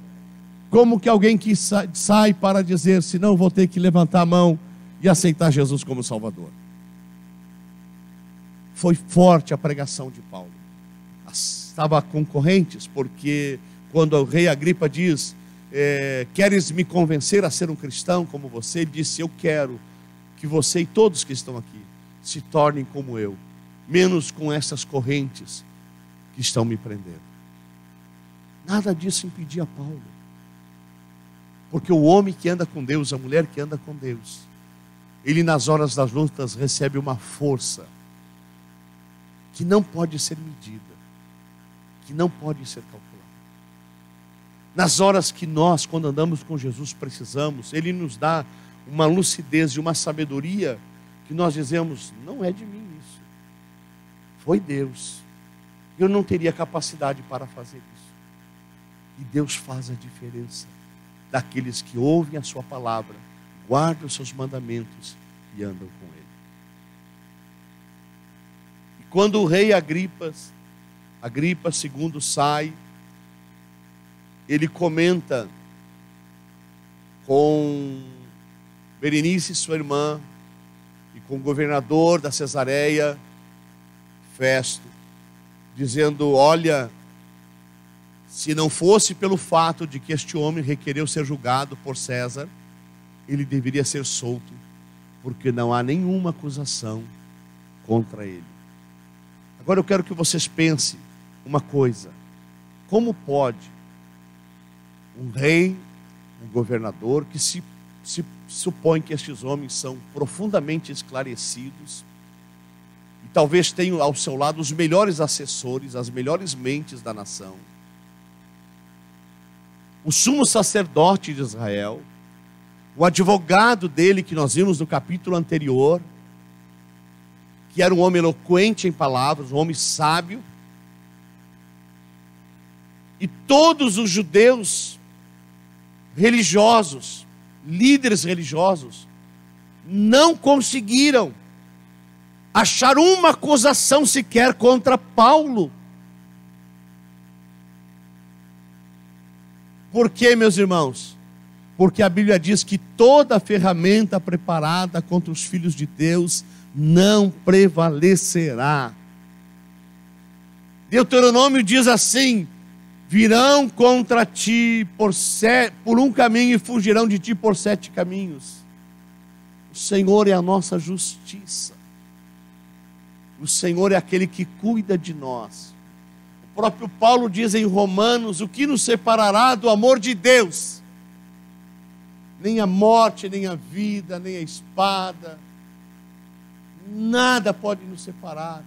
como que alguém que sai para dizer: senão vou ter que levantar a mão e aceitar Jesus como Salvador. Foi forte a pregação de Paulo. Estava concorrentes, porque quando o rei Agripa diz: queres me convencer a ser um cristão como você? Ele disse: eu quero que você e todos que estão aqui se tornem como eu, menos com essas correntes que estão me prendendo. Nada disso impedia Paulo, porque o homem que anda com Deus, a mulher que anda com Deus, ele nas horas das lutas recebe uma força que não pode ser medida, que não pode ser calculada. Nas horas que nós, quando andamos com Jesus, precisamos, Ele nos dá uma lucidez e uma sabedoria que nós dizemos: não é de mim isso, foi Deus, eu não teria capacidade para fazer isso. E Deus faz a diferença daqueles que ouvem a sua palavra, guardam os seus mandamentos e andam com Ele. E quando o rei Agripa II sai, ele comenta com Berenice, sua irmã, e com o governador da Cesareia, Festo, dizendo: olha, se não fosse pelo fato de que este homem requereu ser julgado por César, ele deveria ser solto, porque não há nenhuma acusação contra ele. Agora eu quero que vocês pensem uma coisa: como pode um rei, um governador, que se supõe que estes homens são profundamente esclarecidos, e talvez tenham ao seu lado os melhores assessores, as melhores mentes da nação, o sumo sacerdote de Israel, o advogado dele que nós vimos no capítulo anterior, que era um homem eloquente em palavras, um homem sábio, e todos os judeus religiosos, líderes religiosos, não conseguiram achar uma acusação sequer contra Paulo. Por quê, meus irmãos? Porque a Bíblia diz que toda ferramenta preparada contra os filhos de Deus não prevalecerá. Deuteronômio diz assim: virão contra ti por um caminho e fugirão de ti por 7 caminhos. O Senhor é a nossa justiça. O Senhor é aquele que cuida de nós. O próprio Paulo diz em Romanos: o que nos separará do amor de Deus? Nem a morte, nem a vida, nem a espada, nada pode nos separar,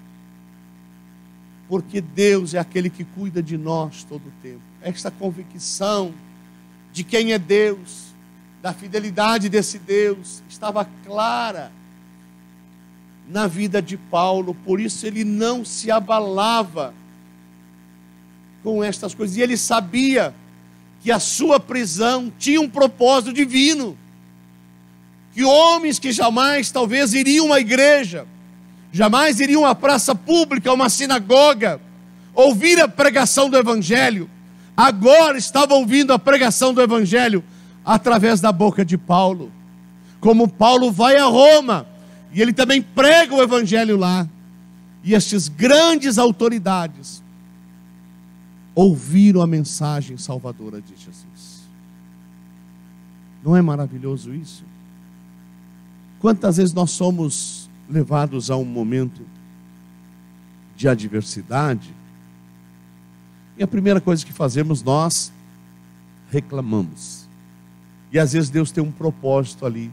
porque Deus é aquele que cuida de nós todo o tempo. Esta convicção de quem é Deus, da fidelidade desse Deus, estava clara na vida de Paulo. Por isso ele não se abalava com estas coisas, e ele sabia que a sua prisão tinha um propósito divino. Que homens que jamais talvez iriam à igreja, jamais iriam à praça pública, a uma sinagoga, ouvir a pregação do Evangelho, agora estavam ouvindo a pregação do Evangelho através da boca de Paulo. Como Paulo vai a Roma, e ele também prega o Evangelho lá, e estas grandes autoridades ouviram a mensagem salvadora de Jesus. Não é maravilhoso isso? Quantas vezes nós somos levados a um momento de adversidade, e a primeira coisa que fazemos, nós reclamamos. E às vezes Deus tem um propósito ali,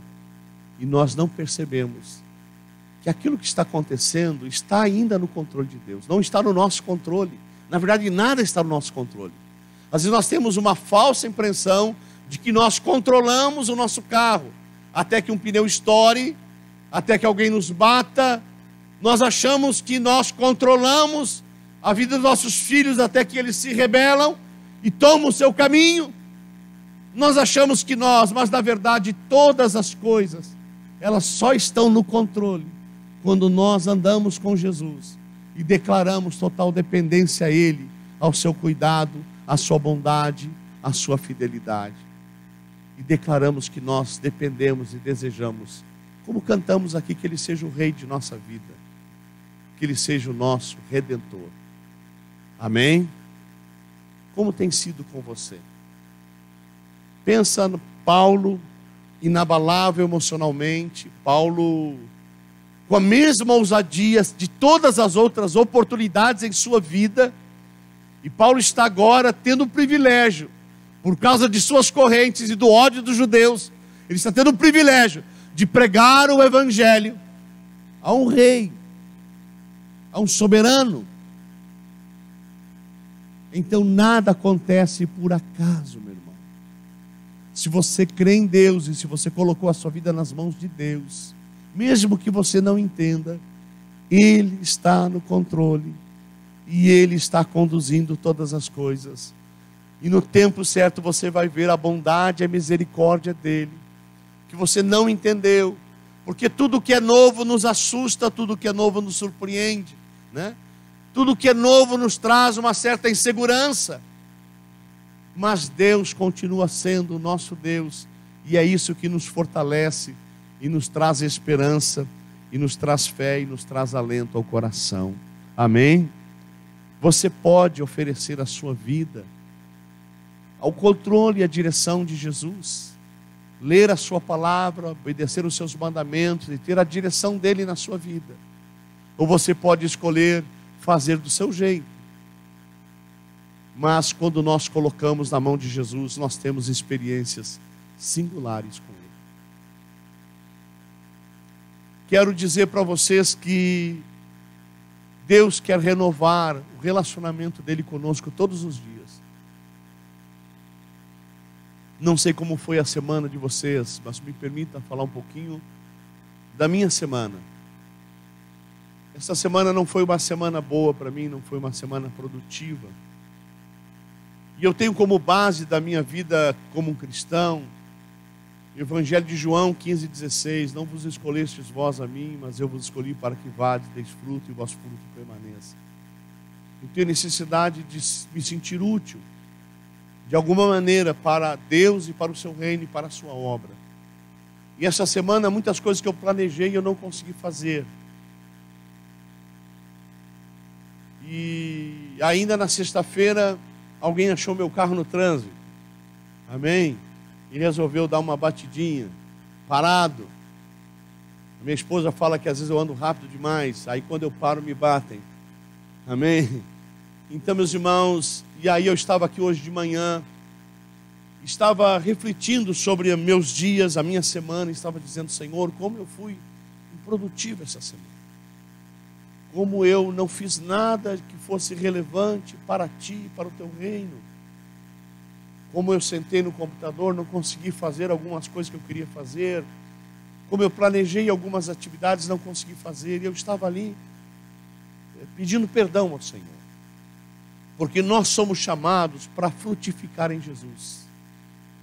e nós não percebemos que aquilo que está acontecendo está ainda no controle de Deus, não está no nosso controle. Na verdade, nada está no nosso controle. Às vezes nós temos uma falsa impressão de que nós controlamos o nosso carro, até que um pneu estoure, até que alguém nos bata. Nós achamos que nós controlamos a vida dos nossos filhos até que eles se rebelam e tomam o seu caminho. Nós achamos que mas na verdade todas as coisas, elas só estão no controle quando nós andamos com Jesus e declaramos total dependência a Ele, ao seu cuidado, à sua bondade, à sua fidelidade. E declaramos que nós dependemos e desejamos, como cantamos aqui, que Ele seja o Rei de nossa vida, que Ele seja o nosso Redentor. Amém? Como tem sido com você? Pensa no Paulo, inabalável emocionalmente, Paulo com a mesma ousadia de todas as outras oportunidades em sua vida, e Paulo está agora tendo o privilégio, por causa de suas correntes e do ódio dos judeus, ele está tendo o privilégio de pregar o Evangelho a um rei, a um soberano. Então nada acontece por acaso, meu irmão. Se você crê em Deus e se você colocou a sua vida nas mãos de Deus, mesmo que você não entenda, Ele está no controle e Ele está conduzindo todas as coisas. E no tempo certo você vai ver a bondade e a misericórdia dEle, que você não entendeu, porque tudo que é novo nos assusta, tudo que é novo nos surpreende, né? Tudo que é novo nos traz uma certa insegurança, mas Deus continua sendo o nosso Deus, e é isso que nos fortalece, e nos traz esperança, e nos traz fé, e nos traz alento ao coração. Amém? Você pode oferecer a sua vida ao controle e à direção de Jesus, ler a sua palavra, obedecer os seus mandamentos e ter a direção dele na sua vida. Ou você pode escolher fazer do seu jeito. Mas quando nós colocamos na mão de Jesus, nós temos experiências singulares com Ele. Quero dizer para vocês que Deus quer renovar o relacionamento dele conosco todos os dias. Não sei como foi a semana de vocês, mas me permita falar um pouquinho da minha semana. Essa semana não foi uma semana boa para mim, não foi uma semana produtiva. E eu tenho como base da minha vida como um cristão, o Evangelho de João 15,16, não vos escolhestes vós a mim, mas eu vos escolhi para que vades, deis fruto e o vosso fruto permaneça. Eu tenho necessidade de me sentir útil, de alguma maneira, para Deus e para o seu reino e para a sua obra. E essa semana, muitas coisas que eu planejei eu não consegui fazer. E ainda na sexta-feira, alguém achou meu carro no trânsito. Amém? E resolveu dar uma batidinha, parado. A minha esposa fala que às vezes eu ando rápido demais, aí quando eu paro me batem. Amém? Então, meus irmãos, e aí eu estava aqui hoje de manhã, estava refletindo sobre meus dias, a minha semana, estava dizendo: Senhor, como eu fui improdutivo essa semana. Como eu não fiz nada que fosse relevante para ti, para o teu reino. Como eu sentei no computador, não consegui fazer algumas coisas que eu queria fazer. Como eu planejei algumas atividades, não consegui fazer. E eu estava ali pedindo perdão ao Senhor. Porque nós somos chamados para frutificar em Jesus.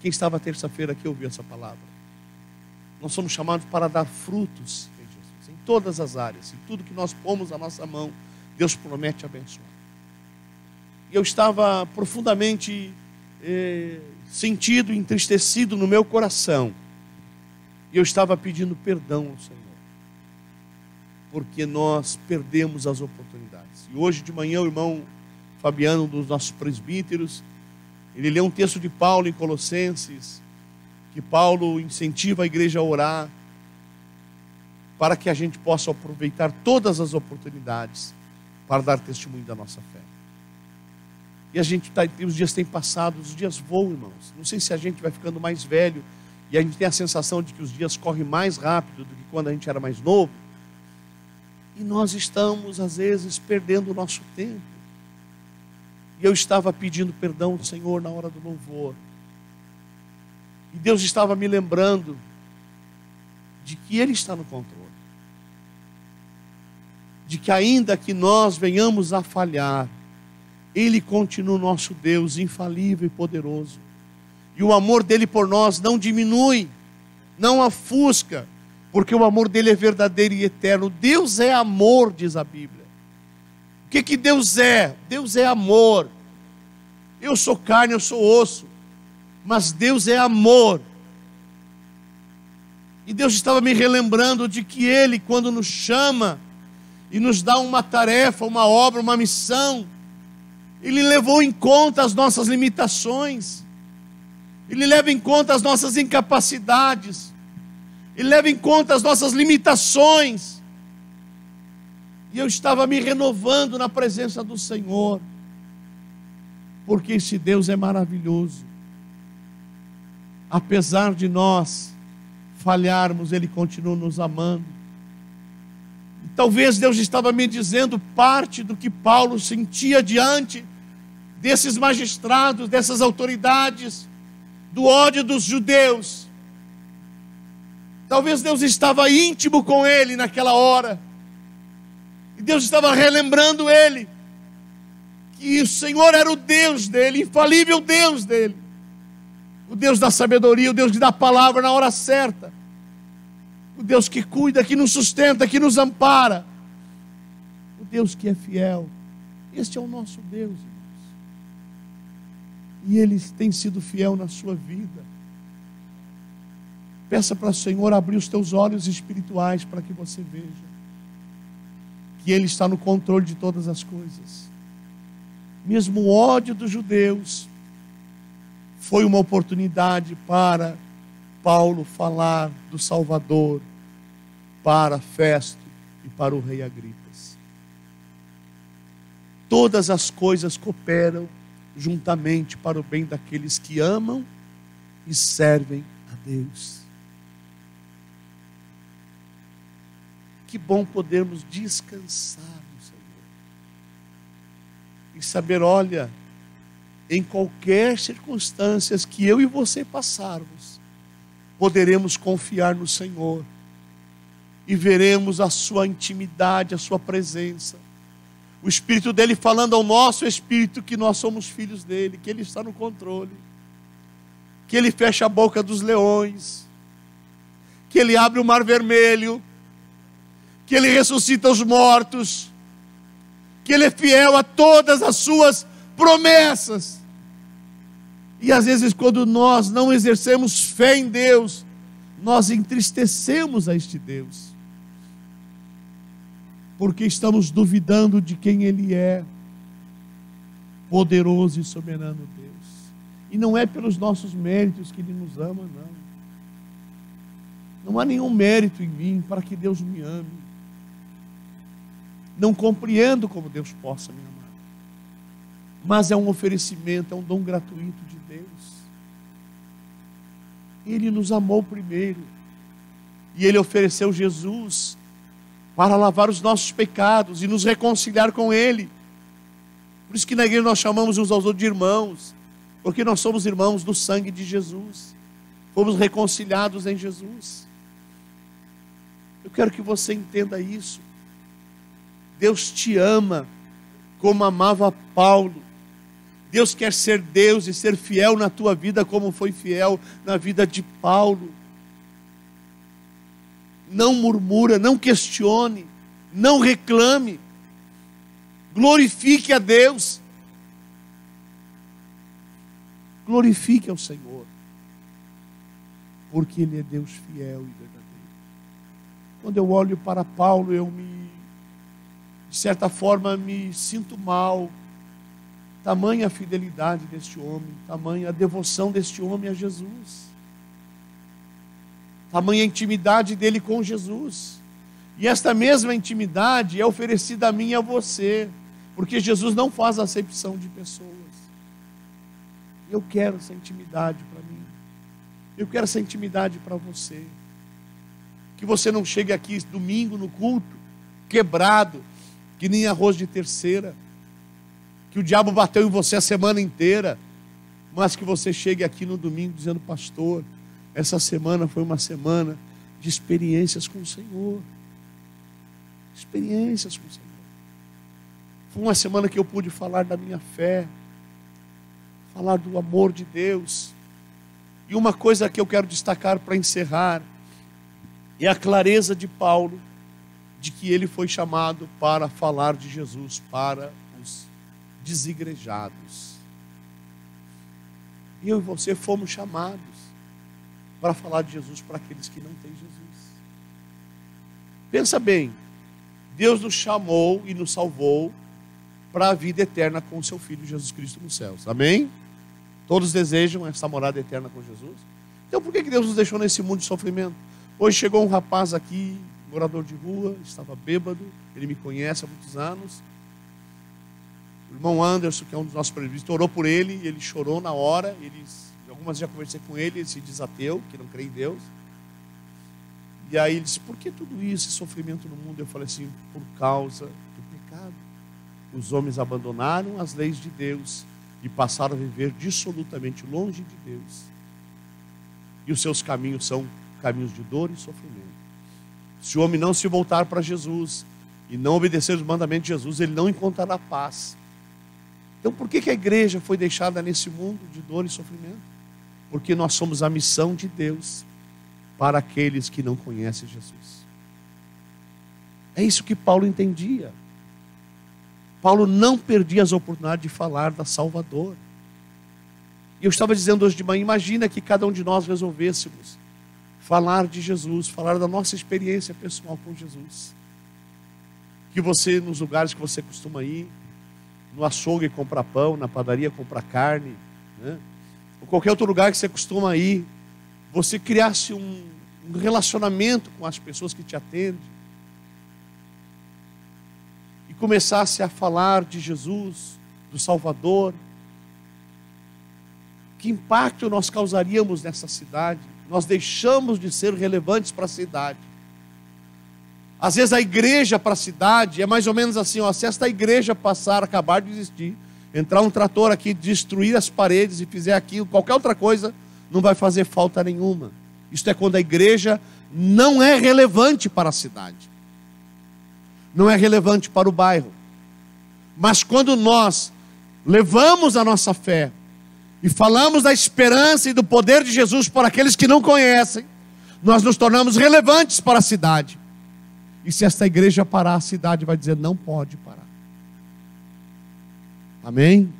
Quem estava terça-feira aqui ouviu essa palavra. Nós somos chamados para dar frutos em Jesus, em todas as áreas, em tudo que nós pomos a nossa mão, Deus promete abençoar. E eu estava profundamente sentido, entristecido no meu coração. E eu estava pedindo perdão ao Senhor, porque nós perdemos as oportunidades. E hoje de manhã o irmão Fabiano, um dos nossos presbíteros, ele leu um texto de Paulo em Colossenses, que Paulo incentiva a igreja a orar, para que a gente possa aproveitar todas as oportunidades para dar testemunho da nossa fé. E a gente os dias têm passado, os dias voam, irmãos. Não sei se a gente vai ficando mais velho e a gente tem a sensação de que os dias correm mais rápido do que quando a gente era mais novo. E nós estamos, às vezes, perdendo o nosso tempo. E eu estava pedindo perdão ao Senhor na hora do louvor. E Deus estava me lembrando de que Ele está no controle. De que ainda que nós venhamos a falhar, Ele continua o nosso Deus infalível e poderoso. E o amor dele por nós não diminui, não afusca, porque o amor dele é verdadeiro e eterno. Deus é amor, diz a Bíblia. O que Deus é? Deus é amor. Eu sou carne, eu sou osso, mas Deus é amor. E Deus estava me relembrando de que Ele, quando nos chama e nos dá uma tarefa, uma obra, uma missão, Ele levou em conta as nossas limitações, Ele leva em conta as nossas incapacidades, Ele leva em conta as nossas limitações. E eu estava me renovando na presença do Senhor, porque esse Deus é maravilhoso. Apesar de nós falharmos, Ele continua nos amando. E talvez Deus estava me dizendo parte do que Paulo sentia diante desses magistrados, dessas autoridades, do ódio dos judeus. Talvez Deus estava íntimo com ele naquela hora. E Deus estava relembrando ele que o Senhor era o Deus dele, infalível Deus dele. O Deus da sabedoria, o Deus que dá a palavra na hora certa. O Deus que cuida, que nos sustenta, que nos ampara. O Deus que é fiel. Este é o nosso Deus, irmãos. E Ele tem sido fiel na sua vida. Peça para o Senhor abrir os teus olhos espirituais para que você veja que Ele está no controle de todas as coisas. Mesmo o ódio dos judeus foi uma oportunidade para Paulo falar do Salvador para Festo e para o rei Agripas. Todas as coisas cooperam juntamente para o bem daqueles que amam e servem a Deus. Que bom podermos descansar no Senhor e saber, olha, em qualquer circunstância que eu e você passarmos, poderemos confiar no Senhor e veremos a sua intimidade, a sua presença, o Espírito dele falando ao nosso espírito que nós somos filhos dele, que ele está no controle, que ele fecha a boca dos leões, que ele abre o mar vermelho, que ele ressuscita os mortos, que ele é fiel a todas as suas promessas. E às vezes, quando nós não exercemos fé em Deus, nós entristecemos a este Deus, porque estamos duvidando de quem Ele é, poderoso e soberano Deus. E não é pelos nossos méritos que Ele nos ama, não. Não há nenhum mérito em mim para que Deus me ame. Não compreendo como Deus possa me amar, mas é um oferecimento, é um dom gratuito de Deus. Ele nos amou primeiro, e Ele ofereceu Jesus para lavar os nossos pecados e nos reconciliar com Ele. Por isso que na igreja nós chamamos uns aos outros de irmãos, porque nós somos irmãos do sangue de Jesus, fomos reconciliados em Jesus. Eu quero que você entenda isso. Deus te ama como amava Paulo, Deus quer ser Deus e ser fiel na tua vida, como foi fiel na vida de Paulo. Não murmura, não questione, não reclame. Glorifique a Deus. Glorifique ao Senhor, porque Ele é Deus fiel e verdadeiro. Quando eu olho para Paulo, de certa forma, me sinto mal. Tamanha a fidelidade deste homem, tamanha a devoção deste homem a Jesus, tamanha a intimidade dele com Jesus. E esta mesma intimidade é oferecida a mim e a você, porque Jesus não faz acepção de pessoas. Eu quero essa intimidade para mim, eu quero essa intimidade para você. Que você não chegue aqui domingo no culto, quebrado, que nem arroz de terceira, que o diabo bateu em você a semana inteira, mas que você chegue aqui no domingo dizendo: pastor, essa semana foi uma semana de experiências com o Senhor. Experiências com o Senhor. Foi uma semana que eu pude falar da minha fé, falar do amor de Deus. E uma coisa que eu quero destacar para encerrar é a clareza de Paulo, de que ele foi chamado para falar de Jesus para os desigrejados. Eu e você fomos chamados para falar de Jesus para aqueles que não têm Jesus. Pensa bem, Deus nos chamou e nos salvou para a vida eterna com o seu Filho Jesus Cristo nos céus. Amém? Todos desejam essa morada eterna com Jesus. Então por que Deus nos deixou nesse mundo de sofrimento? Hoje chegou um rapaz aqui, morador de rua, estava bêbado, ele me conhece há muitos anos. O irmão Anderson, que é um dos nossos presbíteros, orou por ele, e ele chorou na hora. Algumas já conversei com ele, ele se diz ateu, que não crê em Deus. E aí ele disse: por que tudo isso, esse sofrimento no mundo? Eu falei assim: por causa do pecado. Os homens abandonaram as leis de Deus e passaram a viver dissolutamente longe de Deus. E os seus caminhos são caminhos de dor e sofrimento. Se o homem não se voltar para Jesus e não obedecer os mandamentos de Jesus, ele não encontrará paz. Então por que a igreja foi deixada nesse mundo de dor e sofrimento? Porque nós somos a missão de Deus para aqueles que não conhecem Jesus. É isso que Paulo entendia. Paulo não perdia as oportunidades de falar da Salvador. E eu estava dizendo hoje de manhã: imagina que cada um de nós resolvêssemos falar de Jesus, falar da nossa experiência pessoal com Jesus. Que você, nos lugares que você costuma ir, no açougue comprar pão, na padaria comprar carne, né? Ou qualquer outro lugar que você costuma ir, você criasse um relacionamento com as pessoas que te atendem e começasse a falar de Jesus, do Salvador. Que impacto nós causaríamos nessa cidade? Nós deixamos de ser relevantes para a cidade. Às vezes a igreja para a cidade é mais ou menos assim, ó: se esta igreja passar, acabar de existir, entrar um trator aqui, destruir as paredes e fizer aquilo, qualquer outra coisa, não vai fazer falta nenhuma. Isto é quando a igreja não é relevante para a cidade, não é relevante para o bairro. Mas quando nós levamos a nossa fé e falamos da esperança e do poder de Jesus para aqueles que não conhecem, nós nos tornamos relevantes para a cidade. E se esta igreja parar, a cidade vai dizer: não pode parar. Amém?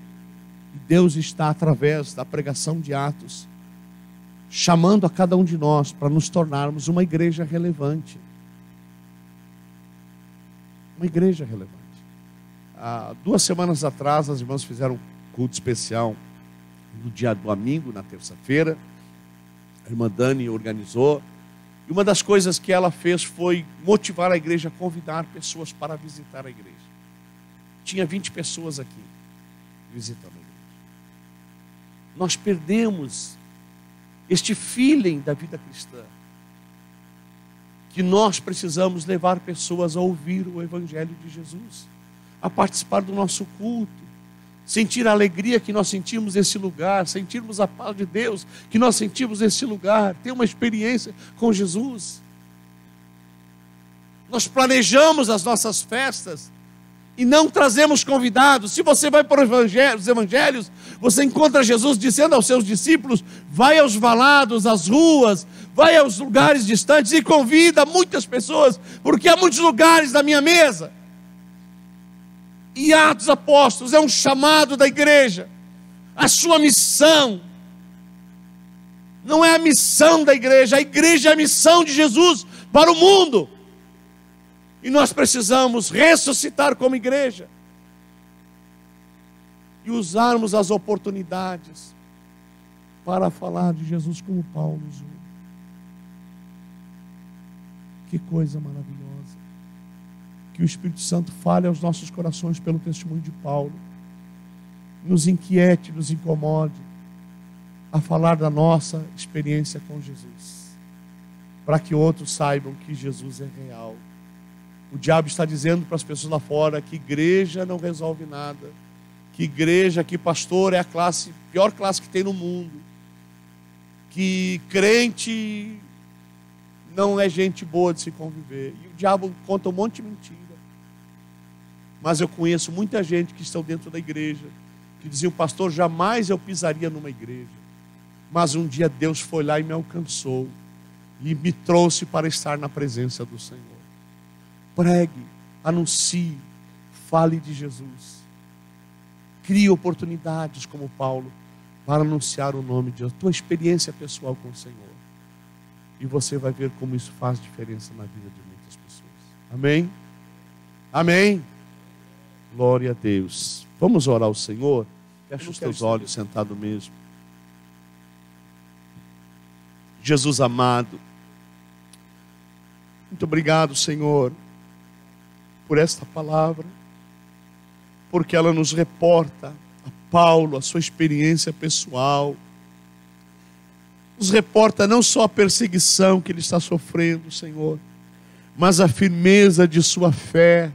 E Deus está, através da pregação de Atos, chamando a cada um de nós para nos tornarmos uma igreja relevante. Uma igreja relevante. Há 2 semanas atrás, as irmãs fizeram um culto especial no dia do domingo, na terça-feira. A irmã Dani organizou. E uma das coisas que ela fez foi motivar a igreja a convidar pessoas para visitar a igreja. Tinha 20 pessoas aqui visitando a igreja. Nós perdemos este feeling da vida cristã, que nós precisamos levar pessoas a ouvir o Evangelho de Jesus, a participar do nosso culto, sentir a alegria que nós sentimos nesse lugar, sentirmos a paz de Deus que nós sentimos nesse lugar, ter uma experiência com Jesus. Nós planejamos as nossas festas e não trazemos convidados. Se você vai para os evangelhos, você encontra Jesus dizendo aos seus discípulos: vai aos valados, às ruas, vai aos lugares distantes e convida muitas pessoas, porque há muitos lugares na minha mesa. E Atos Apóstolos é um chamado da igreja. A sua missão não é a missão da igreja, a igreja é a missão de Jesus para o mundo. E nós precisamos ressuscitar como igreja e usarmos as oportunidades para falar de Jesus como Paulo usou. Que coisa maravilhosa. Que o Espírito Santo fale aos nossos corações pelo testemunho de Paulo, nos inquiete, nos incomode a falar da nossa experiência com Jesus, para que outros saibam que Jesus é real. O diabo está dizendo para as pessoas lá fora que igreja não resolve nada, que igreja, que pastor é a pior classe que tem no mundo, que crente não é gente boa de se conviver. E o diabo conta um monte de mentira. Mas eu conheço muita gente que estão dentro da igreja, que diziam: pastor, jamais eu pisaria numa igreja. Mas um dia Deus foi lá e me alcançou e me trouxe para estar na presença do Senhor. Pregue, anuncie, fale de Jesus. Crie oportunidades como Paulo para anunciar o nome de Deus, tua experiência pessoal com o Senhor. E você vai ver como isso faz diferença na vida de muitas pessoas. Amém? Amém? Glória a Deus. Vamos orar ao Senhor? Fecha os teus olhos, sentado mesmo. Jesus amado, muito obrigado, Senhor, por esta palavra, porque ela nos reporta a Paulo, a sua experiência pessoal, nos reporta não só a perseguição que ele está sofrendo, Senhor, mas a firmeza de sua fé,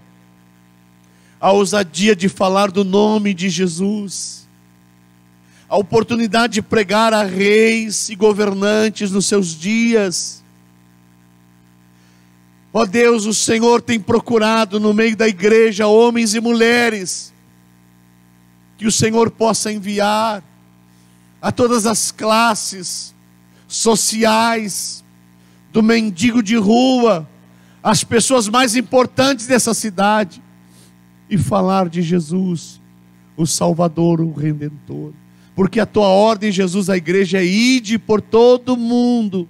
a ousadia de falar do nome de Jesus, a oportunidade de pregar a reis e governantes nos seus dias. Ó Deus, o Senhor tem procurado no meio da igreja homens e mulheres que o Senhor possa enviar a todas as classes sociais, do mendigo de rua, as pessoas mais importantes dessa cidade, e falar de Jesus, o Salvador, o Redentor. Porque a tua ordem, Jesus, a igreja é: ide por todo o mundo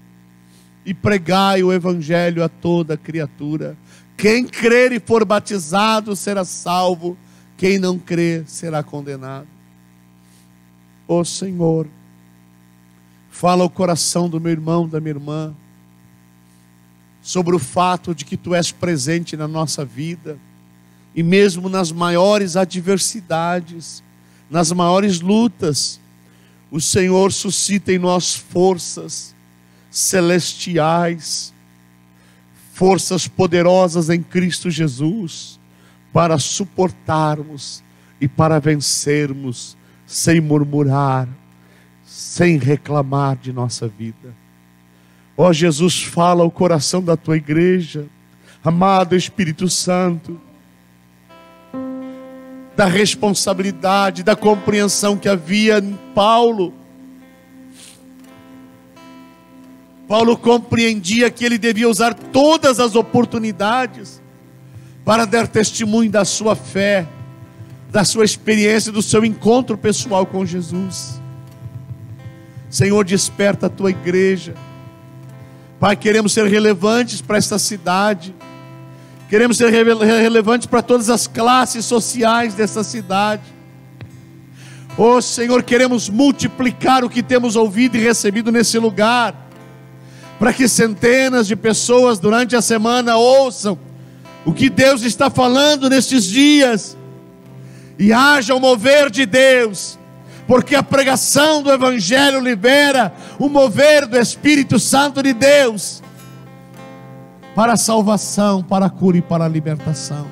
e pregai o evangelho a toda criatura. Quem crer e for batizado será salvo, quem não crer será condenado. Ó Senhor, fala ao coração do meu irmão, da minha irmã, sobre o fato de que tu és presente na nossa vida, e mesmo nas maiores adversidades, nas maiores lutas, o Senhor suscita em nós forças celestiais, forças poderosas em Cristo Jesus, para suportarmos e para vencermos, sem murmurar, sem reclamar de nossa vida. Ó Jesus, fala ao coração da tua igreja, amado Espírito Santo, da responsabilidade, da compreensão que havia em Paulo. Paulo compreendia que ele devia usar todas as oportunidades para dar testemunho da sua fé, da sua experiência, do seu encontro pessoal com Jesus. Senhor, desperta a tua igreja. Pai, queremos ser relevantes para esta cidade. Queremos ser relevantes para todas as classes sociais dessa cidade. Oh Senhor, queremos multiplicar o que temos ouvido e recebido nesse lugar, para que centenas de pessoas durante a semana ouçam o que Deus está falando nestes dias, e haja o mover de Deus, porque a pregação do Evangelho libera o mover do Espírito Santo de Deus, para a salvação, para a cura e para a libertação.